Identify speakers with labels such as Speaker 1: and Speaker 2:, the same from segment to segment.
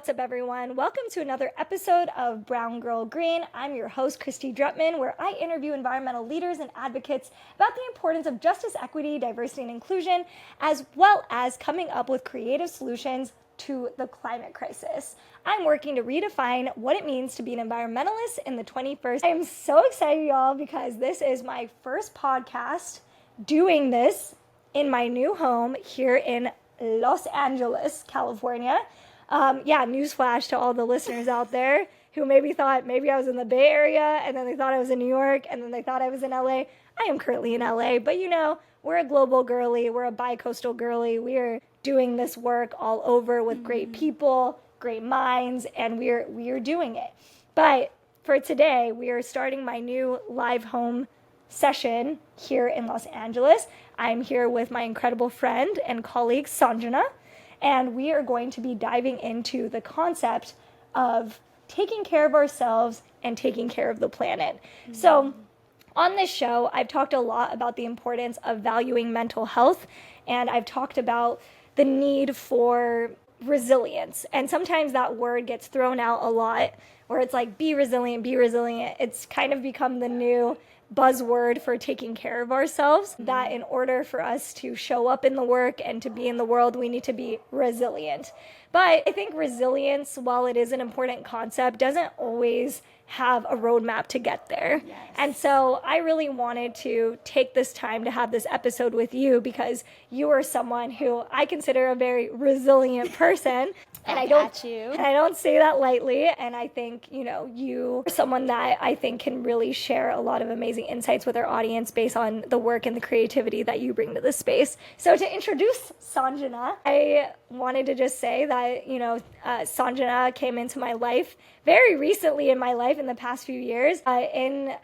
Speaker 1: what's up, everyone? Welcome to another episode of Brown Girl Green. I'm your host, Christy Drutman, where I interview environmental leaders and advocates about the importance of justice, equity, diversity, and inclusion, as well as coming up with creative solutions to the climate crisis. I'm working to redefine what it means to be an environmentalist in the 21st. I am so excited, y'all, because this is my first podcast doing this in my new home here in Los Angeles, California. Newsflash to all the listeners out there who maybe thought maybe I was in the Bay Area and then they thought I was in New York and then they thought I was in LA. I am currently in LA, but you know, we're a global girly, we're a bi-coastal girly. We are doing this work all over with great people, great minds, and we are doing it. But for today, we are starting my new live home session here in Los Angeles. I'm here with my incredible friend and colleague, Sanjana. And we are going to be diving into the concept of taking care of ourselves and taking care of the planet. Mm-hmm. So on this show, I've talked a lot about the importance of valuing mental health, and I've talked about the need for resilience. And sometimes that word gets thrown out a lot, where it's like, be resilient, be resilient. It's kind of become the new buzzword for taking care of ourselves, that in order for us to show up in the work and to be in the world, we need to be resilient. But I think resilience, while it is an important concept, doesn't always have a roadmap to get there. Yes. And so I really wanted to take this time to have this episode with you because you are someone who I consider a very resilient person. And I don't say that lightly. And I think, you are someone that I think can really share a lot of amazing insights with our audience based on the work and the creativity that you bring to this space. So to introduce Sanjana, I wanted to just say that, Sanjana came into my life very recently in my life in the past few years in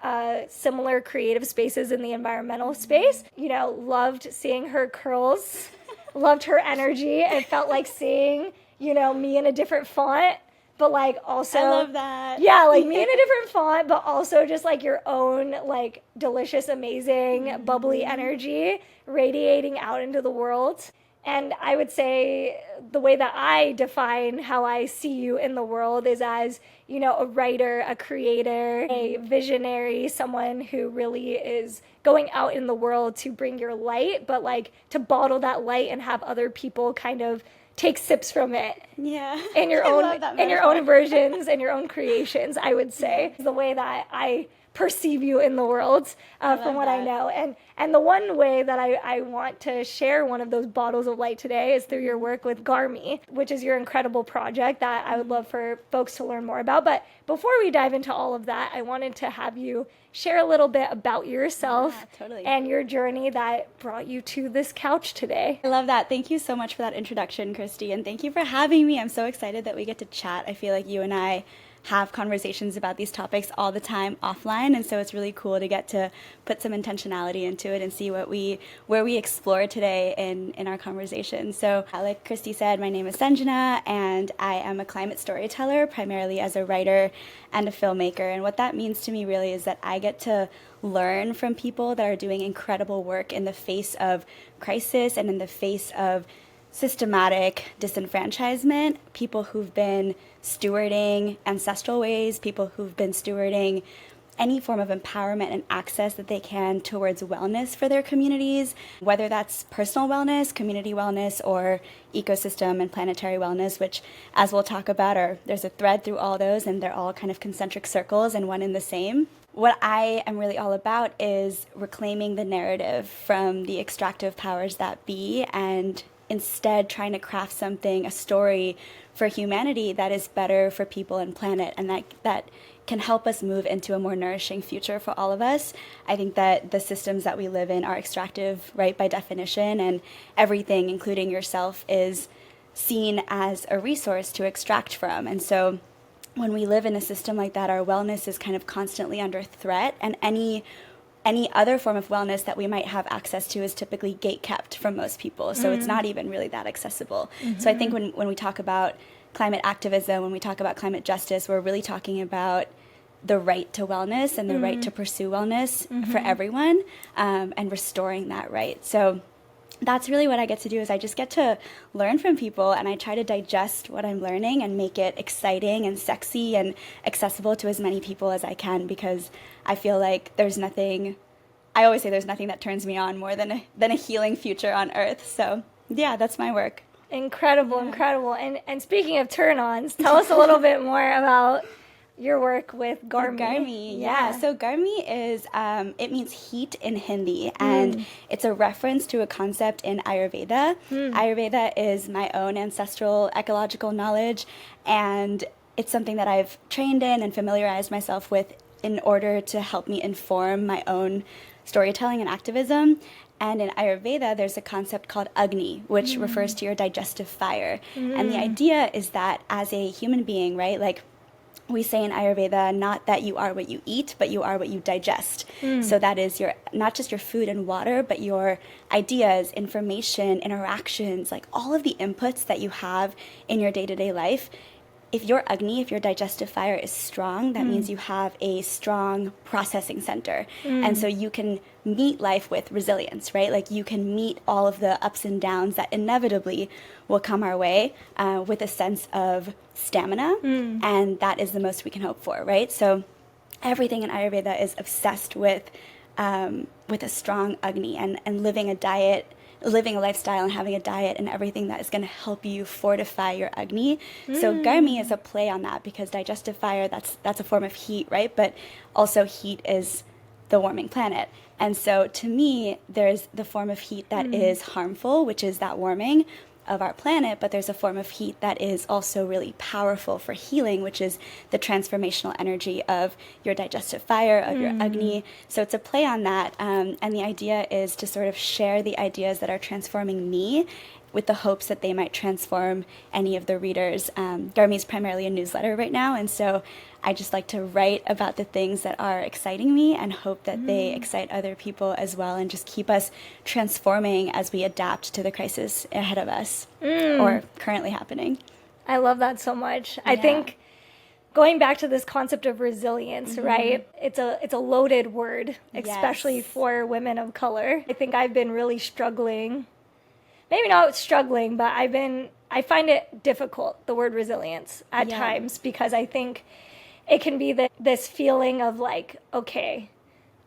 Speaker 1: similar creative spaces in the environmental space. Loved seeing her curls, loved her energy, and felt like seeing me in a different font, but also
Speaker 2: I love that.
Speaker 1: Yeah, me in a different font, but also just your own delicious, amazing, bubbly energy radiating out into the world. And I would say the way that I define how I see you in the world is as, a writer, a creator, a visionary, someone who really is going out in the world to bring your light, but to bottle that light and have other people kind of take sips from it.
Speaker 2: Yeah.
Speaker 1: In your own versions and your own creations, I would say. The way that I perceive you in the world from what I know. And the one way that I want to share one of those bottles of light today is through your work with GARMI, which is your incredible project that I would love for folks to learn more about. But before we dive into all of that, I wanted to have you share a little bit about yourself and your journey that brought you to this couch today.
Speaker 2: I love that. Thank you so much for that introduction, Christy, and thank you for having me. I'm so excited that we get to chat. I feel like you and I have conversations about these topics all the time offline, and so it's really cool to get to put some intentionality into it and see where we explore today in our conversation. So like Christy said, my name is Sanjana, and I am a climate storyteller, primarily as a writer and a filmmaker. And what that means to me really is that I get to learn from people that are doing incredible work in the face of crisis and in the face of systematic disenfranchisement, people who've been stewarding ancestral ways, people who've been stewarding any form of empowerment and access that they can towards wellness for their communities, whether that's personal wellness, community wellness, or ecosystem and planetary wellness, which, as we'll talk about, there's a thread through all those, and they're all kind of concentric circles and one and the same. What I am really all about is reclaiming the narrative from the extractive powers that be, and instead trying to craft something, a story for humanity that is better for people and planet, and that can help us move into a more nourishing future for all of us. I think that the systems that we live in are extractive, right, by definition, and everything, including yourself, is seen as a resource to extract from. And so when we live in a system like that, our wellness is kind of constantly under threat, and any other form of wellness that we might have access to is typically gate-kept from most people. So it's not even really that accessible. Mm-hmm. So I think when we talk about climate activism, when we talk about climate justice, we're really talking about the right to wellness and the right to pursue wellness for everyone, and restoring that right. So that's really what I get to do, is I just get to learn from people, and I try to digest what I'm learning and make it exciting and sexy and accessible to as many people as I can, because I feel like I always say there's nothing that turns me on more than a healing future on Earth. So yeah, that's my work.
Speaker 1: Incredible, incredible. And speaking of turn-ons, tell us a little bit more about your work with GARMI.
Speaker 2: GARMI, yeah. So GARMI is, it means heat in Hindi, and it's a reference to a concept in Ayurveda. Ayurveda is my own ancestral ecological knowledge, and it's something that I've trained in and familiarized myself with in order to help me inform my own storytelling and activism. And in Ayurveda, there's a concept called Agni, which refers to your digestive fire. And the idea is that as a human being, right, like, we say in Ayurveda, not that you are what you eat, but you are what you digest. So that is not just your food and water, but your ideas, information, interactions, like all of the inputs that you have in your day-to-day life. If your Agni, if your digestive fire is strong, that means you have a strong processing center. And so you can meet life with resilience, right? Like, you can meet all of the ups and downs that inevitably will come our way with a sense of stamina. And that is the most we can hope for, right? So everything in Ayurveda is obsessed with a strong Agni and living a lifestyle and having a diet and everything that is going to help you fortify your Agni. So GARMI is a play on that, because digestive fire, that's a form of heat, right? But also heat is the warming planet. And so to me, there's the form of heat that is harmful, which is that warming of our planet, but there's a form of heat that is also really powerful for healing, which is the transformational energy of your digestive fire, of your Agni. So it's a play on that, and the idea is to sort of share the ideas that are transforming me with the hopes that they might transform any of the readers. GARMI is primarily a newsletter right now, and so I just like to write about the things that are exciting me and hope that they excite other people as well, and just keep us transforming as we adapt to the crisis ahead of us or currently happening.
Speaker 1: I love that so much. I think going back to this concept of resilience, right? It's a loaded word, especially for women of color. I think I've been really struggling. Maybe not struggling, but I find it difficult, the word resilience at times, because I think it can be this feeling of like, okay,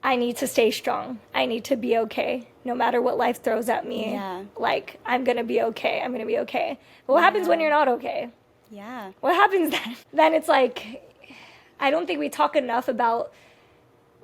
Speaker 1: I need to stay strong. I need to be okay. No matter what life throws at me, like, I'm going to be okay. I'm going to be okay. But what happens when you're not okay?
Speaker 2: Yeah.
Speaker 1: What happens then? Then it's like, I don't think we talk enough about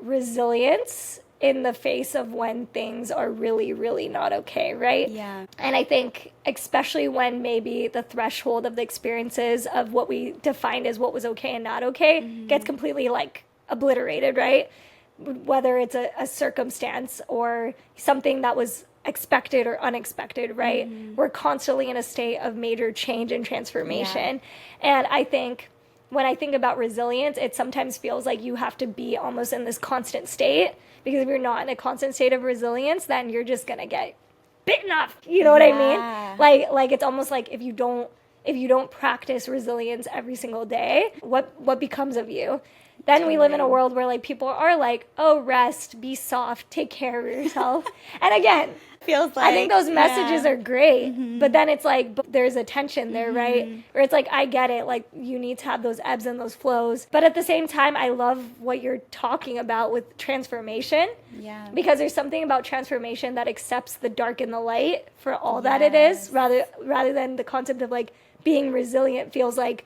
Speaker 1: resilience in the face of when things are really, really not okay, right?
Speaker 2: Yeah.
Speaker 1: And I think especially when maybe the threshold of the experiences of what we defined as what was okay and not okay gets completely like obliterated, right? Whether it's a circumstance or something that was expected or unexpected, right? We're constantly in a state of major change and transformation. And I think when I think about resilience, it sometimes feels like you have to be almost in this constant state, because if you're not in a constant state of resilience, then you're just going to get bitten up. You know what I mean? Like it's almost like if you don't practice resilience every single day, what becomes of you? Then we live in a world where like people are like, oh, rest, be soft, take care of yourself. And again,
Speaker 2: feels like,
Speaker 1: I think those messages are great, but then it's like, there's a tension there, right? Where it's like, I get it, like you need to have those ebbs and those flows. But at the same time, I love what you're talking about with transformation.
Speaker 2: Yeah.
Speaker 1: Because there's something about transformation that accepts the dark and the light for all that it is, rather than the concept of like being resilient feels like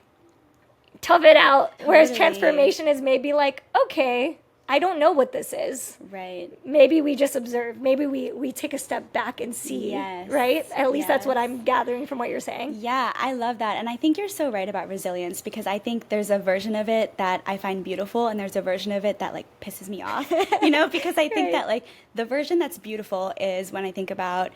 Speaker 1: tough it out. Totally. Whereas transformation is maybe like, okay, I don't know what this is.
Speaker 2: Right.
Speaker 1: Maybe we just observe. Maybe we take a step back and see. Yes. Right? At least that's what I'm gathering from what you're saying.
Speaker 2: Yeah, I love that. And I think you're so right about resilience, because I think there's a version of it that I find beautiful, and there's a version of it that like pisses me off, because I think that like the version that's beautiful is when I think about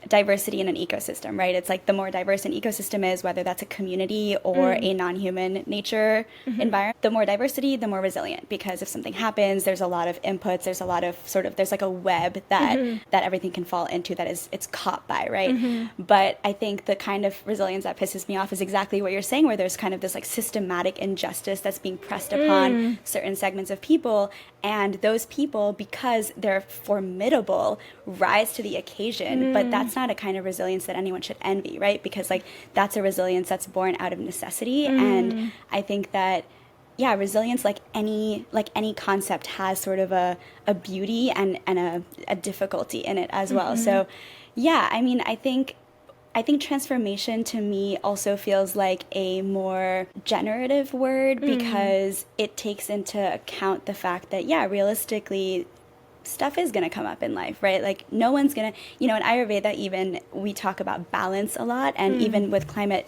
Speaker 2: diversity in an ecosystem, right? It's like the more diverse an ecosystem is, whether that's a community or a non-human nature environment, the more diversity, the more resilient, because if something happens, there's a lot of inputs, there's a lot of there's like a web that everything can fall into that it's caught by, right? But I think the kind of resilience that pisses me off is exactly what you're saying, where there's kind of this like systematic injustice that's being pressed upon certain segments of people, and those people, because they're formidable, rise to the occasion, but that's that's not a kind of resilience that anyone should envy, right? Because like that's a resilience that's born out of necessity. And I think that resilience, like any concept, has sort of a beauty and a difficulty in it as well. So I mean, I think transformation to me also feels like a more generative word, because it takes into account the fact that, realistically, stuff is going to come up in life, right? Like no one's going to, in Ayurveda even, we talk about balance a lot. And even with climate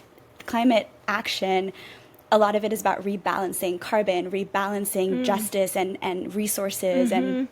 Speaker 2: action, a lot of it is about rebalancing carbon, rebalancing justice and resources and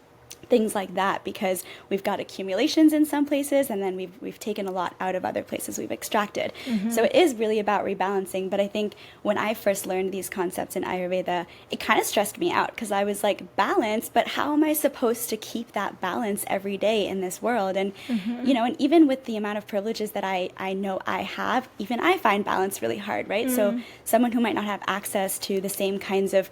Speaker 2: things like that, because we've got accumulations in some places and then we've taken a lot out of other places we've extracted. So it is really about rebalancing. But I think when I first learned these concepts in Ayurveda, it kind of stressed me out, because I was like, balance, but how am I supposed to keep that balance every day in this world? And and even with the amount of privileges that I know I have, even I find balance really hard, right? So someone who might not have access to the same kinds of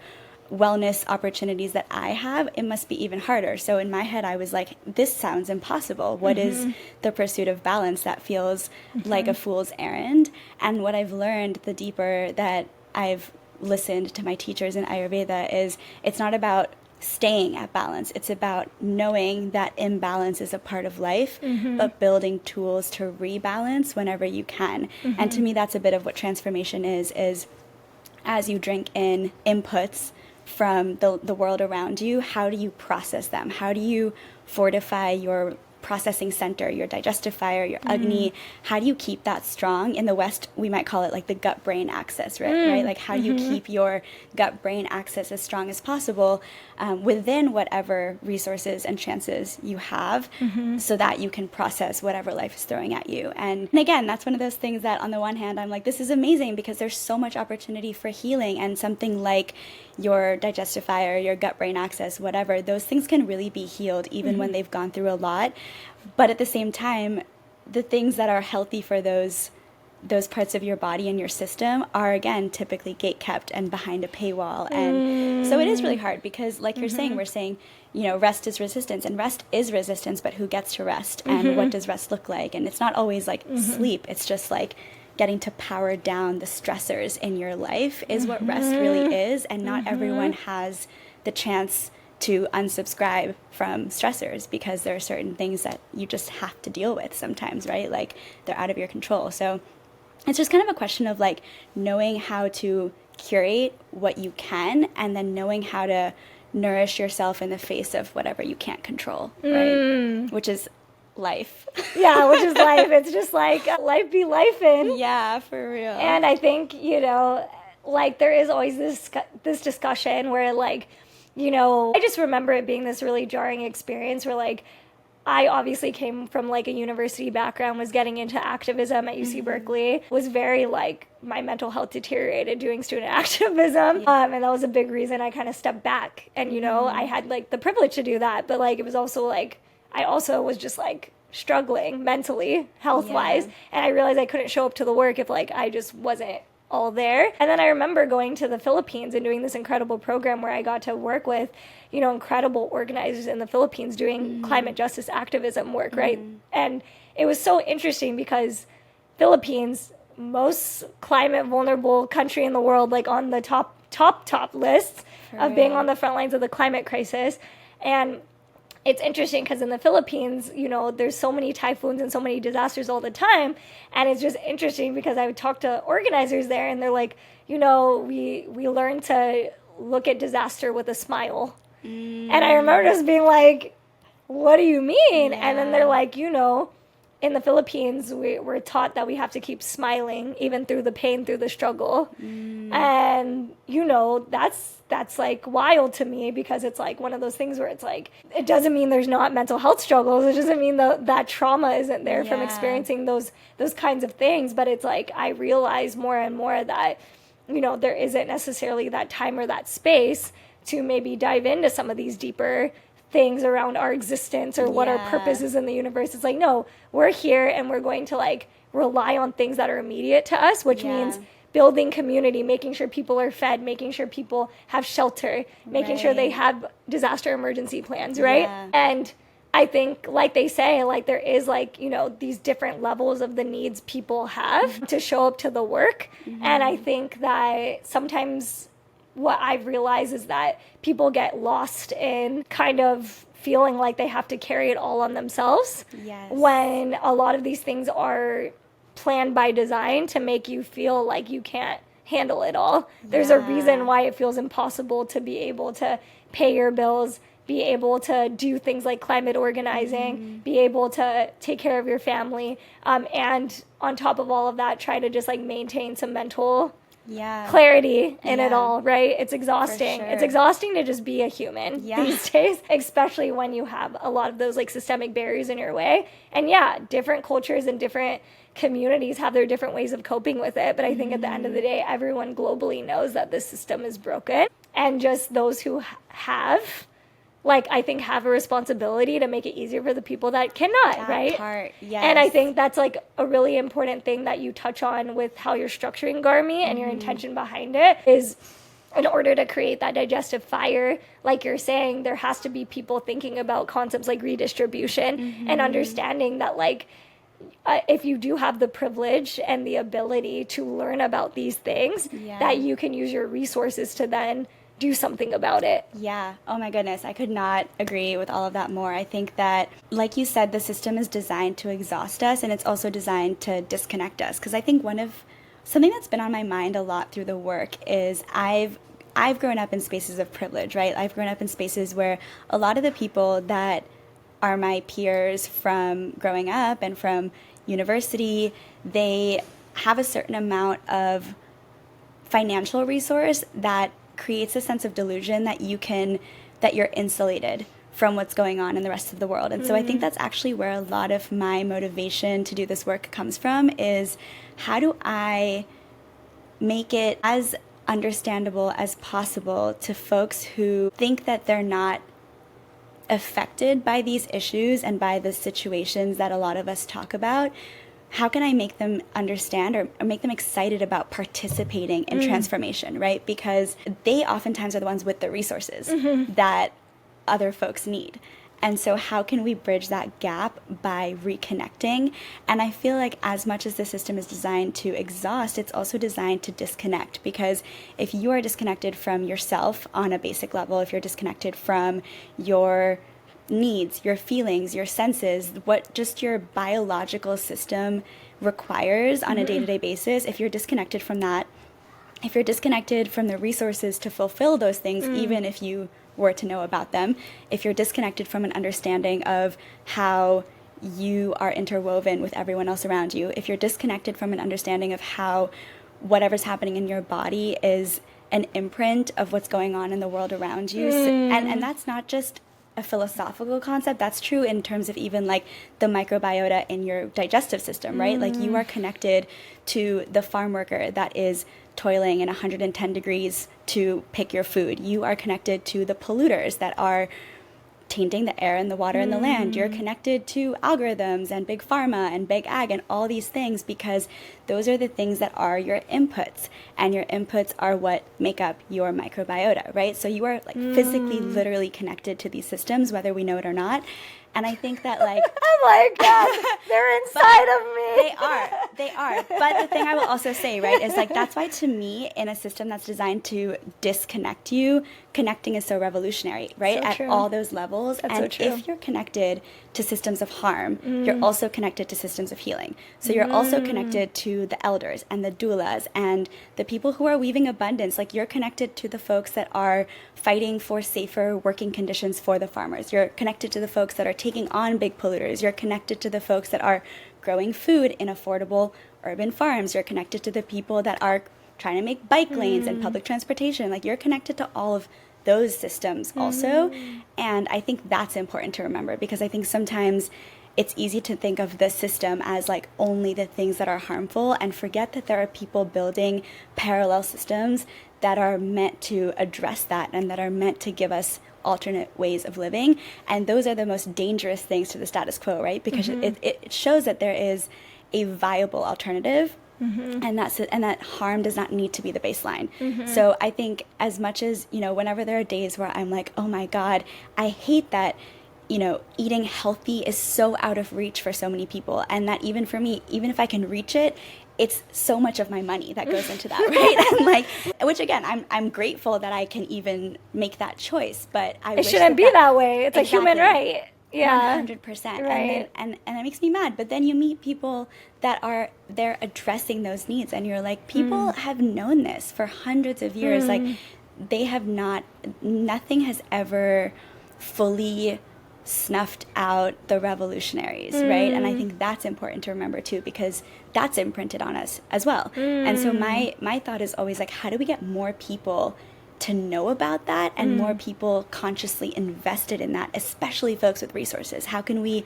Speaker 2: wellness opportunities that I have, it must be even harder. So in my head, I was like, this sounds impossible. What is the pursuit of balance? That feels like a fool's errand. And what I've learned, the deeper that I've listened to my teachers in Ayurveda, is it's not about staying at balance. It's about knowing that imbalance is a part of life, but building tools to rebalance whenever you can. And to me, that's a bit of what transformation is as you drink in inputs from the world around you, how do you process them? How do you fortify your processing center, your digestive fire, your Agni? How do you keep that strong? In the West, we might call it like the gut-brain axis, right? Like how do you keep your gut-brain axis as strong as possible within whatever resources and chances you have, so that you can process whatever life is throwing at you. And again, that's one of those things that on the one hand, I'm like, this is amazing, because there's so much opportunity for healing, and something like your digestive fire, your gut-brain axis, whatever, those things can really be healed even when they've gone through a lot. But at the same time, the things that are healthy for those parts of your body and your system are, again, typically gate-kept and behind a paywall. And so it is really hard, because like you're saying, we're saying, rest is resistance, and rest is resistance, but who gets to rest? And what does rest look like? And it's not always like sleep. It's just like getting to power down the stressors in your life is what rest really is. And not everyone has the chance to unsubscribe from stressors, because there are certain things that you just have to deal with sometimes, right? Like they're out of your control. So it's just kind of a question of like knowing how to curate what you can, and then knowing how to nourish yourself in the face of whatever you can't control, right? Which is life.
Speaker 1: Which is life. It's just like life be lifing.
Speaker 2: Yeah, for real.
Speaker 1: And I think, like there is always this discussion where like, I just remember it being this really jarring experience where like I obviously came from like a university background, was getting into activism at UC Berkeley, was very like my mental health deteriorated doing student activism. And that was a big reason I kind of stepped back. And, I had like the privilege to do that. But like, it was also like, I also was just like struggling mentally, health-wise. And I realized I couldn't show up to the work if like I just wasn't all there. And then I remember going to the Philippines and doing this incredible program where I got to work with, incredible organizers in the Philippines doing climate justice activism work, right? And it was so interesting because Philippines, most climate vulnerable country in the world, like on the top lists of being on the front lines of the climate crisis. And it's interesting because in the Philippines, there's so many typhoons and so many disasters all the time. And it's just interesting because I would talk to organizers there and they're like, we learned to look at disaster with a smile. And I remember just being like, what do you mean? And then they're like, in the Philippines, we're taught that we have to keep smiling even through the pain, through the struggle. And, that's like wild to me because it's like one of those things where it's like, it doesn't mean there's not mental health struggles. It doesn't mean that trauma isn't there from experiencing those kinds of things. But it's like, I realize more and more that, there isn't necessarily that time or that space to maybe dive into some of these deeper things around our existence or what our purpose is in the universe. It's like, no, we're here and we're going to like rely on things that are immediate to us, which means building community, making sure people are fed, making sure people have shelter, making sure they have disaster emergency plans, right? And I think, like they say, like there is like, you know, these different levels of the needs people have to show up to the work. And I think that sometimes what I've realized is that people get lost in kind of feeling like they have to carry it all on themselves.
Speaker 2: Yes.
Speaker 1: When a lot of these things are planned by design to make you feel like you can't handle it all. There's a reason why it feels impossible to be able to pay your bills, be able to do things like climate organizing, be able to take care of your family, and on top of all of that, try to just like maintain some mental clarity in it all, right? It's exhausting. It's exhausting to just be a human these days, especially when you have a lot of those like systemic barriers in your way. And different cultures and different communities have their different ways of coping with it. But I think at the end of the day, everyone globally knows that the system is broken. And just those who have, like, I think have a responsibility to make it easier for the people that cannot,
Speaker 2: that
Speaker 1: right?
Speaker 2: Part, yes.
Speaker 1: And I think that's like a really important thing that you touch on with how you're structuring GARMI and your intention behind it is in order to create that digestive fire, like you're saying, there has to be people thinking about concepts like redistribution and understanding that like, if you do have the privilege and the ability to learn about these things, that you can use your resources to then do something about it.
Speaker 2: Yeah. Oh my goodness. I could not agree with all of that more. I think that, like you said, the system is designed to exhaust us, and it's also designed to disconnect us. Because I think something that's been on my mind a lot through the work is I've grown up in spaces of privilege, right? I've grown up in spaces where a lot of the people that are my peers from growing up and from university, they have a certain amount of financial resource that creates a sense of delusion that you're insulated from what's going on in the rest of the world. And so I think that's actually where a lot of my motivation to do this work comes from, is how do I make it as understandable as possible to folks who think that they're not affected by these issues and by the situations that a lot of us talk about. How can I make them understand or make them excited about participating in transformation, right? Because they oftentimes are the ones with the resources that other folks need. And so how can we bridge that gap by reconnecting? And I feel like as much as the system is designed to exhaust, it's also designed to disconnect. Because if you are disconnected from yourself on a basic level, if you're disconnected from your needs, your feelings, your senses, what just your biological system requires on a day-to-day basis, if you're disconnected from that, if you're disconnected from the resources to fulfill those things, even if you were to know about them, if you're disconnected from an understanding of how you are interwoven with everyone else around you, if you're disconnected from an understanding of how whatever's happening in your body is an imprint of what's going on in the world around you, and that's not just a philosophical concept, that's true in terms of even like the microbiota in your digestive system, right? Like you are connected to the farm worker that is toiling in 110 degrees to pick your food. You are connected to the polluters that are tainting the air and the water and the land. You're connected to algorithms and big pharma and big ag and all these things, because those are the things that are your inputs, and your inputs are what make up your microbiota, right? So you are like physically, literally connected to these systems, whether we know it or not. And I think that like
Speaker 1: I'm like, God, they're inside of me.
Speaker 2: They are. But the thing I will also say, right, is like that's why to me, in a system that's designed to disconnect you, connecting is so revolutionary, right?
Speaker 1: So
Speaker 2: at
Speaker 1: true.
Speaker 2: all those levels.
Speaker 1: That's
Speaker 2: and
Speaker 1: so true.
Speaker 2: if you're connected to systems of harm, you're also connected to systems of healing. So you're also connected to the elders and the doulas and the people who are weaving abundance. Like you're connected to the folks that are fighting for safer working conditions for the farmers. You're connected to the folks that are taking on big polluters. You're connected to the folks that are growing food in affordable urban farms. You're connected to the people that are trying to make bike lanes and public transportation. Like you're connected to all of those systems also. And I think that's important to remember, because I think sometimes it's easy to think of the system as like only the things that are harmful and forget that there are people building parallel systems that are meant to address that and that are meant to give us alternate ways of living. And those are the most dangerous things to the status quo, right? Because it shows that there is a viable alternative. And that harm does not need to be the baseline. So I think as much as, you know, whenever there are days where I'm like, oh my God, I hate that eating healthy is so out of reach for so many people, and that even for me, even if I can reach it, it's so much of my money that goes into that, right? And like, which again, I'm grateful that I can even make that choice, but
Speaker 1: it shouldn't be that way. It's a human right. Yeah,
Speaker 2: 100%.
Speaker 1: Right.
Speaker 2: And that makes me mad. But then you meet people that they're addressing those needs, and you're like, people have known this for hundreds of years. Like, they have nothing has ever fully snuffed out the revolutionaries, right? And I think that's important to remember too, because that's imprinted on us as well. And so my thought is always like, how do we get more people to know about that and more people consciously invested in that, especially folks with resources? How can we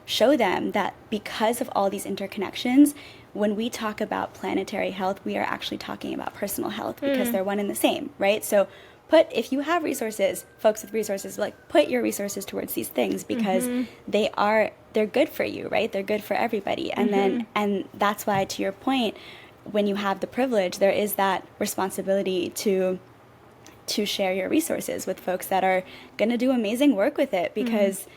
Speaker 2: show them that because of all these interconnections, when we talk about planetary health, we are actually talking about personal health, because they're one and the same, right? So if you have resources, folks with resources, like, put your resources towards these things, because they're good for you, right? They're good for everybody. And that's why, to your point, when you have the privilege, there is that responsibility to share your resources with folks that are going to do amazing work with it, because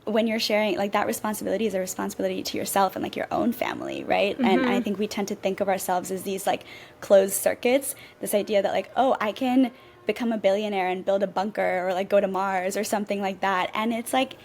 Speaker 2: when you're sharing, like, that responsibility is a responsibility to yourself and like your own family, right? And I think we tend to think of ourselves as these like closed circuits, this idea that like, oh, I can become a billionaire and build a bunker or like go to Mars or something like that. And it's like,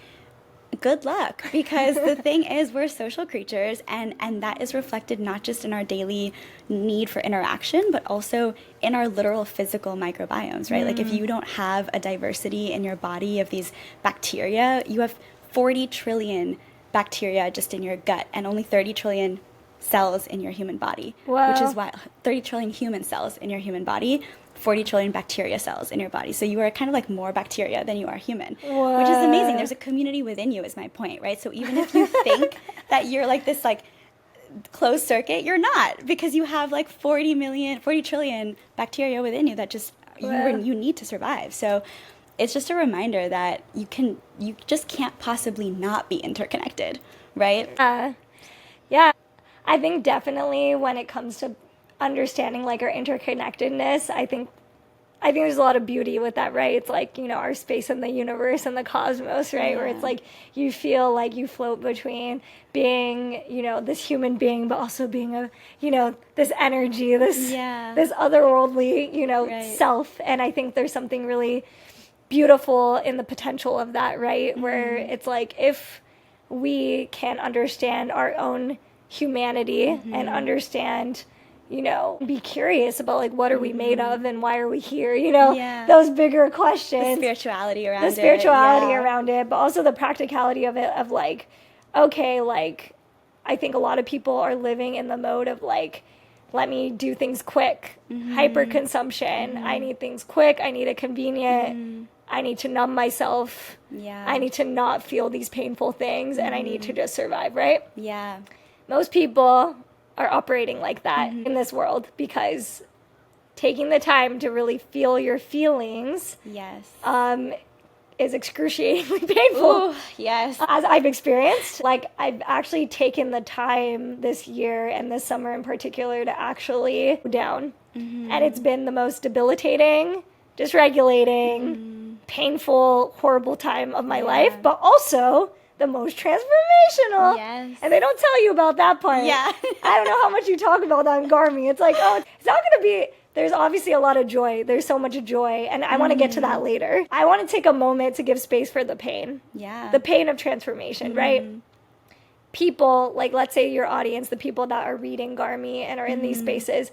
Speaker 2: good luck, because the thing is, we're social creatures, and that is reflected not just in our daily need for interaction, but also in our literal physical microbiomes, right? Like, if you don't have a diversity in your body of these bacteria, you have 40 trillion bacteria just in your gut and only 30 trillion cells in your human body.
Speaker 1: Wow.
Speaker 2: Which is why 30 trillion human cells in your human body, 40 trillion bacteria cells in your body. So you are kind of like more bacteria than you are human,
Speaker 1: Wow.
Speaker 2: which is amazing. There's a community within you, is my point, right? So even if you think that you're like this like closed circuit, you're not, because you have like 40 trillion bacteria within you that just you need to survive. So it's just a reminder that you just can't possibly not be interconnected, right?
Speaker 1: Yeah, I think definitely when it comes to understanding like our interconnectedness, I think there's a lot of beauty with that, right? It's like, our space in the universe and the cosmos, right? Where it's like you feel like you float between being, this human being, but also being this energy, this otherworldly,
Speaker 2: Right.
Speaker 1: self. And I think there's something really beautiful in the potential of that, right? Where it's like, if we can understand our own humanity and understand, be curious about like, what are we made of and why are we here? Those bigger questions.
Speaker 2: The spirituality around
Speaker 1: it, but also the practicality of it, of like, okay, like, I think a lot of people are living in the mode of like, let me do things quick, hyper consumption. I need things quick. I need it convenient. I need to numb myself. I need to not feel these painful things, and I need to just survive, right?
Speaker 2: Yeah.
Speaker 1: Most people are operating like that in this world, because taking the time to really feel your feelings is excruciatingly painful.
Speaker 2: Ooh, yes.
Speaker 1: As I've experienced, like, I've actually taken the time this year and this summer in particular to actually down. And it's been the most debilitating, dysregulating, painful, horrible time of my life, but also the most transformational.
Speaker 2: Yes.
Speaker 1: And they don't tell you about that part.
Speaker 2: Yeah.
Speaker 1: I don't know how much you talk about that in GARMI. It's like, oh, it's not going to be... There's obviously a lot of joy. There's so much joy. And I want to get to that later. I want to take a moment to give space for the pain.
Speaker 2: Yeah.
Speaker 1: The pain of transformation, right? People, like, let's say your audience, the people that are reading GARMI and are in these spaces,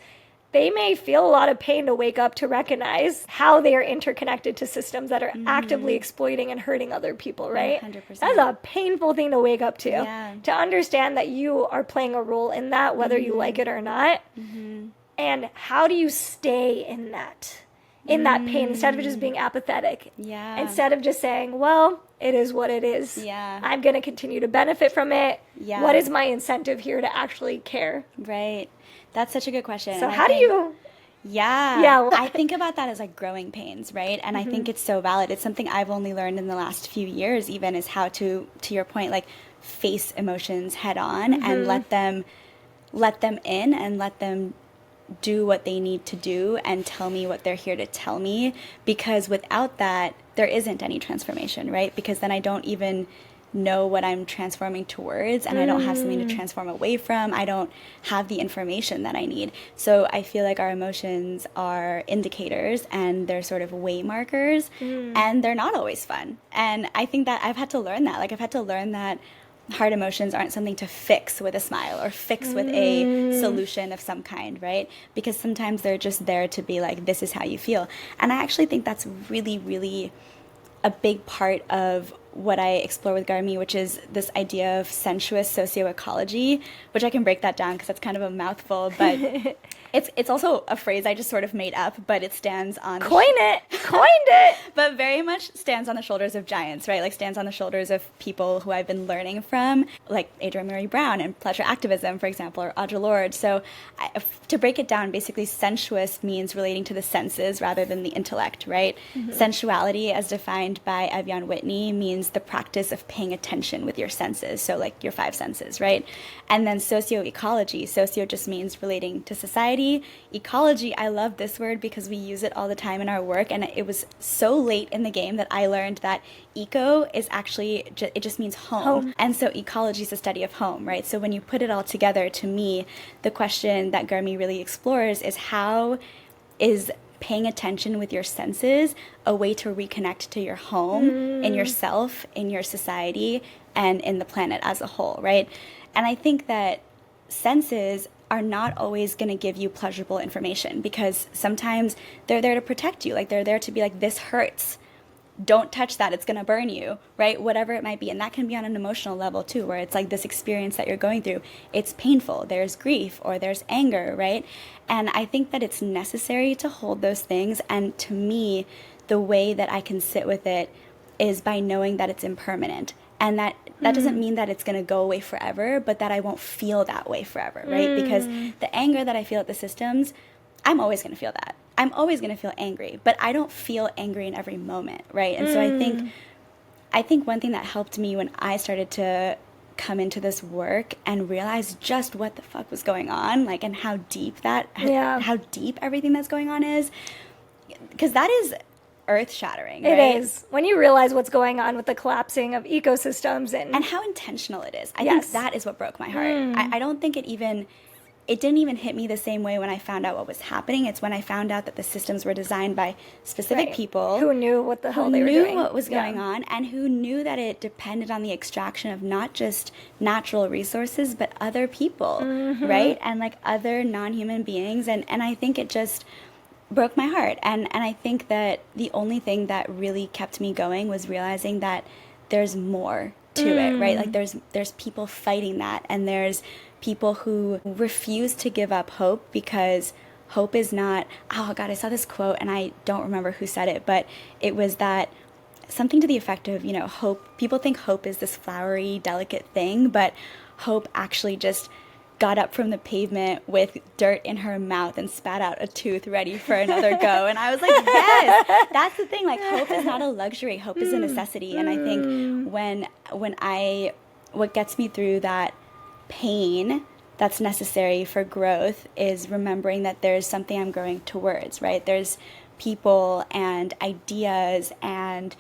Speaker 1: they may feel a lot of pain to wake up to recognize how they are interconnected to systems that are actively exploiting and hurting other people, right?
Speaker 2: 100%.
Speaker 1: That's a painful thing to wake up to.
Speaker 2: Yeah.
Speaker 1: To understand that you are playing a role in that, whether you like it or not. And how do you stay in that pain, instead of just being apathetic?
Speaker 2: Yeah.
Speaker 1: Instead of just saying, well, it is what it is.
Speaker 2: Yeah.
Speaker 1: I'm going to continue to benefit from it.
Speaker 2: Yeah.
Speaker 1: What is my incentive here to actually care?
Speaker 2: Right. That's such a good question.
Speaker 1: So how do you...
Speaker 2: Yeah. I think about that as like growing pains, right? And I think it's so valid. It's something I've only learned in the last few years, even, is how to your point, like, face emotions head on and let them in and let them do what they need to do and tell me what they're here to tell me, because without that, there isn't any transformation, right? Because then I don't even know what I'm transforming towards, and I don't have something to transform away from. I don't have the information that I need. So I feel like our emotions are indicators, and they're sort of way markers, and they're not always fun. And I think that I've had to learn that. Like, I've had to learn that hard emotions aren't something to fix with a smile or fix with a solution of some kind, right? Because sometimes they're just there to be like, this is how you feel. And I actually think that's really, really a big part of what I explore with GARMI, which is this idea of sensuous socioecology, which I can break that down because that's kind of a mouthful, but it's also a phrase I just sort of made up, but it stands on...
Speaker 1: Coined it!
Speaker 2: But very much stands on the shoulders of giants, right? Like, stands on the shoulders of people who I've been learning from, like Adrienne Maree Brown and pleasure activism, for example, or Audre Lorde. So to break it down, basically sensuous means relating to the senses rather than the intellect, right? Sensuality, as defined by Evian Whitney, means the practice of paying attention with your senses, so like your five senses, right? And then socioecology, socio just means relating to society. Ecology, I love this word because we use it all the time in our work, and it was so late in the game that I learned that eco is actually, it just means home. And so ecology is the study of home, right? So when you put it all together, to me, the question that GARMI really explores is, how is paying attention with your senses a way to reconnect to your home, in yourself, in your society, and in the planet as a whole, right? And I think that senses are not always going to give you pleasurable information, because sometimes they're there to protect you. Like, they're there to be like, this hurts. Don't touch that. It's going to burn you, right? Whatever it might be. And that can be on an emotional level too, where it's like this experience that you're going through. It's painful. There's grief or there's anger, right? And I think that it's necessary to hold those things. And to me, the way that I can sit with it is by knowing that it's impermanent. And that doesn't mean that it's going to go away forever, but that I won't feel that way forever, right? Because the anger that I feel at the systems, I'm always going to feel that. I'm always going to feel angry, but I don't feel angry in every moment, right? And so I think one thing that helped me when I started to come into this work and realize just what the fuck was going on, like, and how deep how deep everything that's going on is, because that is earth-shattering, right?
Speaker 1: It is. When you realize what's going on with the collapsing of ecosystems and
Speaker 2: how intentional it is. I think that is what broke my heart. I don't think it didn't even hit me the same way when I found out what was happening. It's when I found out that the systems were designed by specific people
Speaker 1: who knew what the hell they were doing,
Speaker 2: who knew what was going on, and who knew that it depended on the extraction of not just natural resources, but other people, right? And like other non-human beings. And I think it just broke my heart. And I think that the only thing that really kept me going was realizing that there's more to it, right? Like there's people fighting that, and there's people who refuse to give up hope, because hope is not, oh God, I saw this quote and I don't remember who said it, but it was that something to the effect of, you know, hope, people think hope is this flowery, delicate thing, but hope actually just got up from the pavement with dirt in her mouth and spat out a tooth ready for another go. And I was like, yes, that's the thing. Like, hope is not a luxury. Hope is a necessity. And I think what gets me through that pain that's necessary for growth is remembering that there's something I'm growing towards, right? There's people and ideas and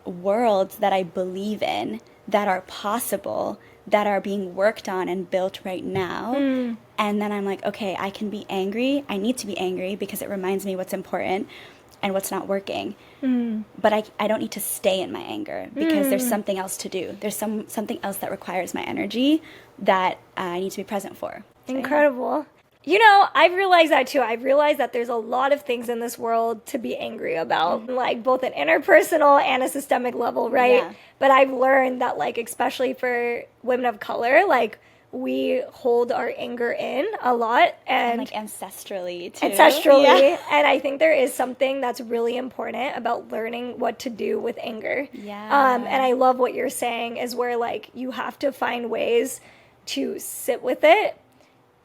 Speaker 2: worlds that I believe in that are possible, that are being worked on and built right now. And then I'm like, okay, I can be angry. I need to be angry because it reminds me what's important and what's not working. But I don't need to stay in my anger, because there's something else to do. There's something else that requires my energy that I need to be present for. So,
Speaker 1: incredible. You know, I've realized that too. I've realized that there's a lot of things in this world to be angry about, like both an interpersonal and a systemic level, right?
Speaker 2: Yeah.
Speaker 1: But I've learned that, like, especially for women of color, like, we hold our anger in a lot, and
Speaker 2: like ancestrally too.
Speaker 1: Yeah. And I think there is something that's really important about learning what to do with anger.
Speaker 2: Yeah.
Speaker 1: And I love what you're saying is where, like, you have to find ways to sit with it,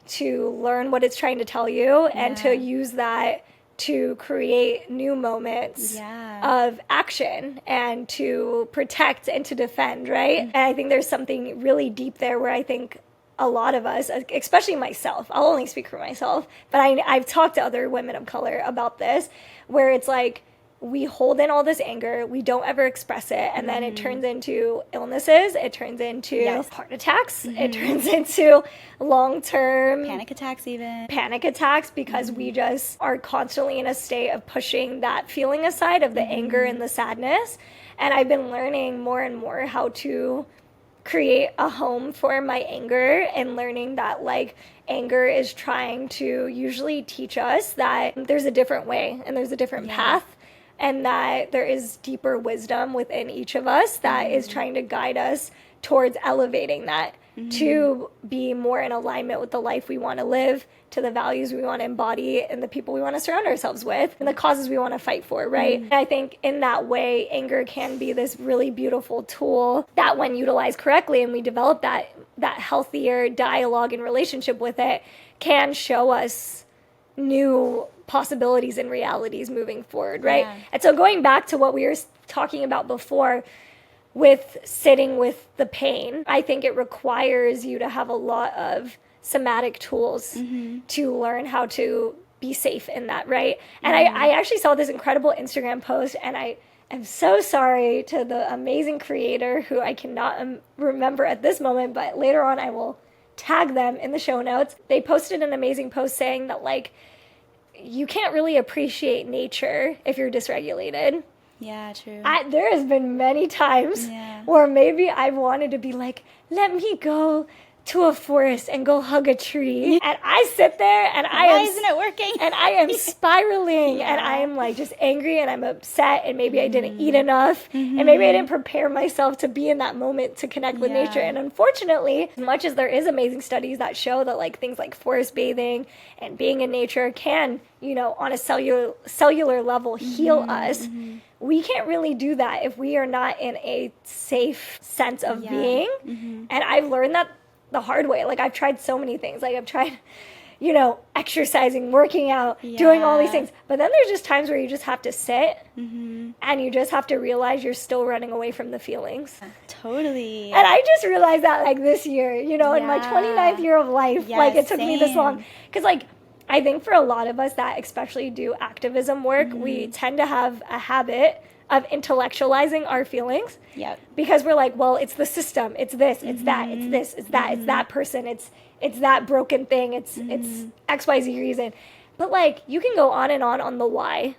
Speaker 1: to learn what it's trying to tell you, and to use that to create new moments of action and to protect and to defend, right? And I think there's something really deep there where I think a lot of us, especially myself, I'll only speak for myself, but I've talked to other women of color about this, where it's like, we hold in all this anger, we don't ever express it, and then it turns into illnesses, it turns into heart attacks, it turns into long-term
Speaker 2: panic attacks
Speaker 1: because we just are constantly in a state of pushing that feeling aside of the anger and the sadness. And I've been learning more and more how to create a home for my anger, and learning that like anger is trying to usually teach us that there's a different way and there's a different path, and that there is deeper wisdom within each of us that is trying to guide us towards elevating that to be more in alignment with the life we want to live, to the values we want to embody, and the people we want to surround ourselves with, and the causes we want to fight for, right? And I think in that way, anger can be this really beautiful tool that, when utilized correctly and we develop that healthier dialogue and relationship with it, can show us new possibilities and realities moving forward, right? And so going back to what we were talking about before with sitting with the pain, I think it requires you to have a lot of somatic tools to learn how to be safe in that, right? And I actually saw this incredible Instagram post, and I am so sorry to the amazing creator who I cannot remember at this moment, but later on I will tag them in the show notes. They posted an amazing post saying that like, you can't really appreciate nature if you're dysregulated.
Speaker 2: Yeah, true.
Speaker 1: There has been many times where maybe I've wanted to be like, let me go to a forest and go hug a tree. And I sit there and
Speaker 2: why isn't it working?
Speaker 1: And I am spiraling and I am like just angry and I'm upset, and maybe I didn't eat enough and maybe I didn't prepare myself to be in that moment to connect with nature. And unfortunately, as much as there is amazing studies that show that like things like forest bathing and being in nature can, you know, on a cellular level heal us, we can't really do that if we are not in a safe sense of being. And I've learned that the hard way. Like I've tried so many things. Like I've tried, you know, exercising, working out, doing all these things. But then there's just times where you just have to sit and you just have to realize you're still running away from the feelings.
Speaker 2: Totally.
Speaker 1: And I just realized that like this year, you know, in my 29th year of life, like it took me this long. Because like, I think for a lot of us that especially do activism work, we tend to have a habit of intellectualizing our feelings. Because we're like, well, it's the system, it's this, it's that, it's this, it's that, it's that person, it's that broken thing, it's XYZ reason. But like, you can go on and on the why.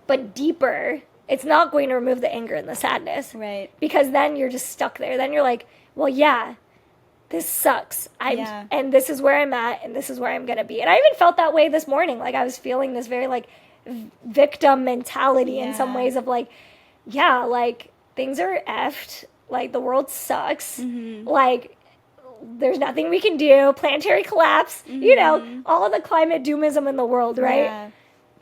Speaker 1: But deeper, it's not going to remove the anger and the sadness. Because then you're just stuck there. Then you're like, well, yeah, this sucks. And this is where I'm at, and this is where I'm going to be. And I even felt that way this morning. Like I was feeling this very like victim mentality in some ways of like, yeah, like things are effed, like the world sucks, like there's nothing we can do, planetary collapse, you know, all of the climate doomism in the world, right?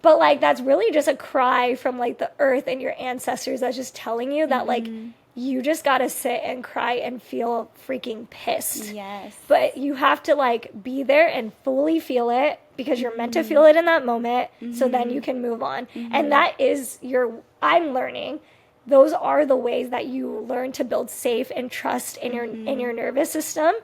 Speaker 1: But like that's really just a cry from like the earth and your ancestors that's just telling you that like you just gotta sit and cry and feel freaking pissed. But you have to like be there and fully feel it, because you're meant to feel it in that moment, so then you can move on. And that is I'm learning, those are the ways that you learn to build safe and trust in your nervous system.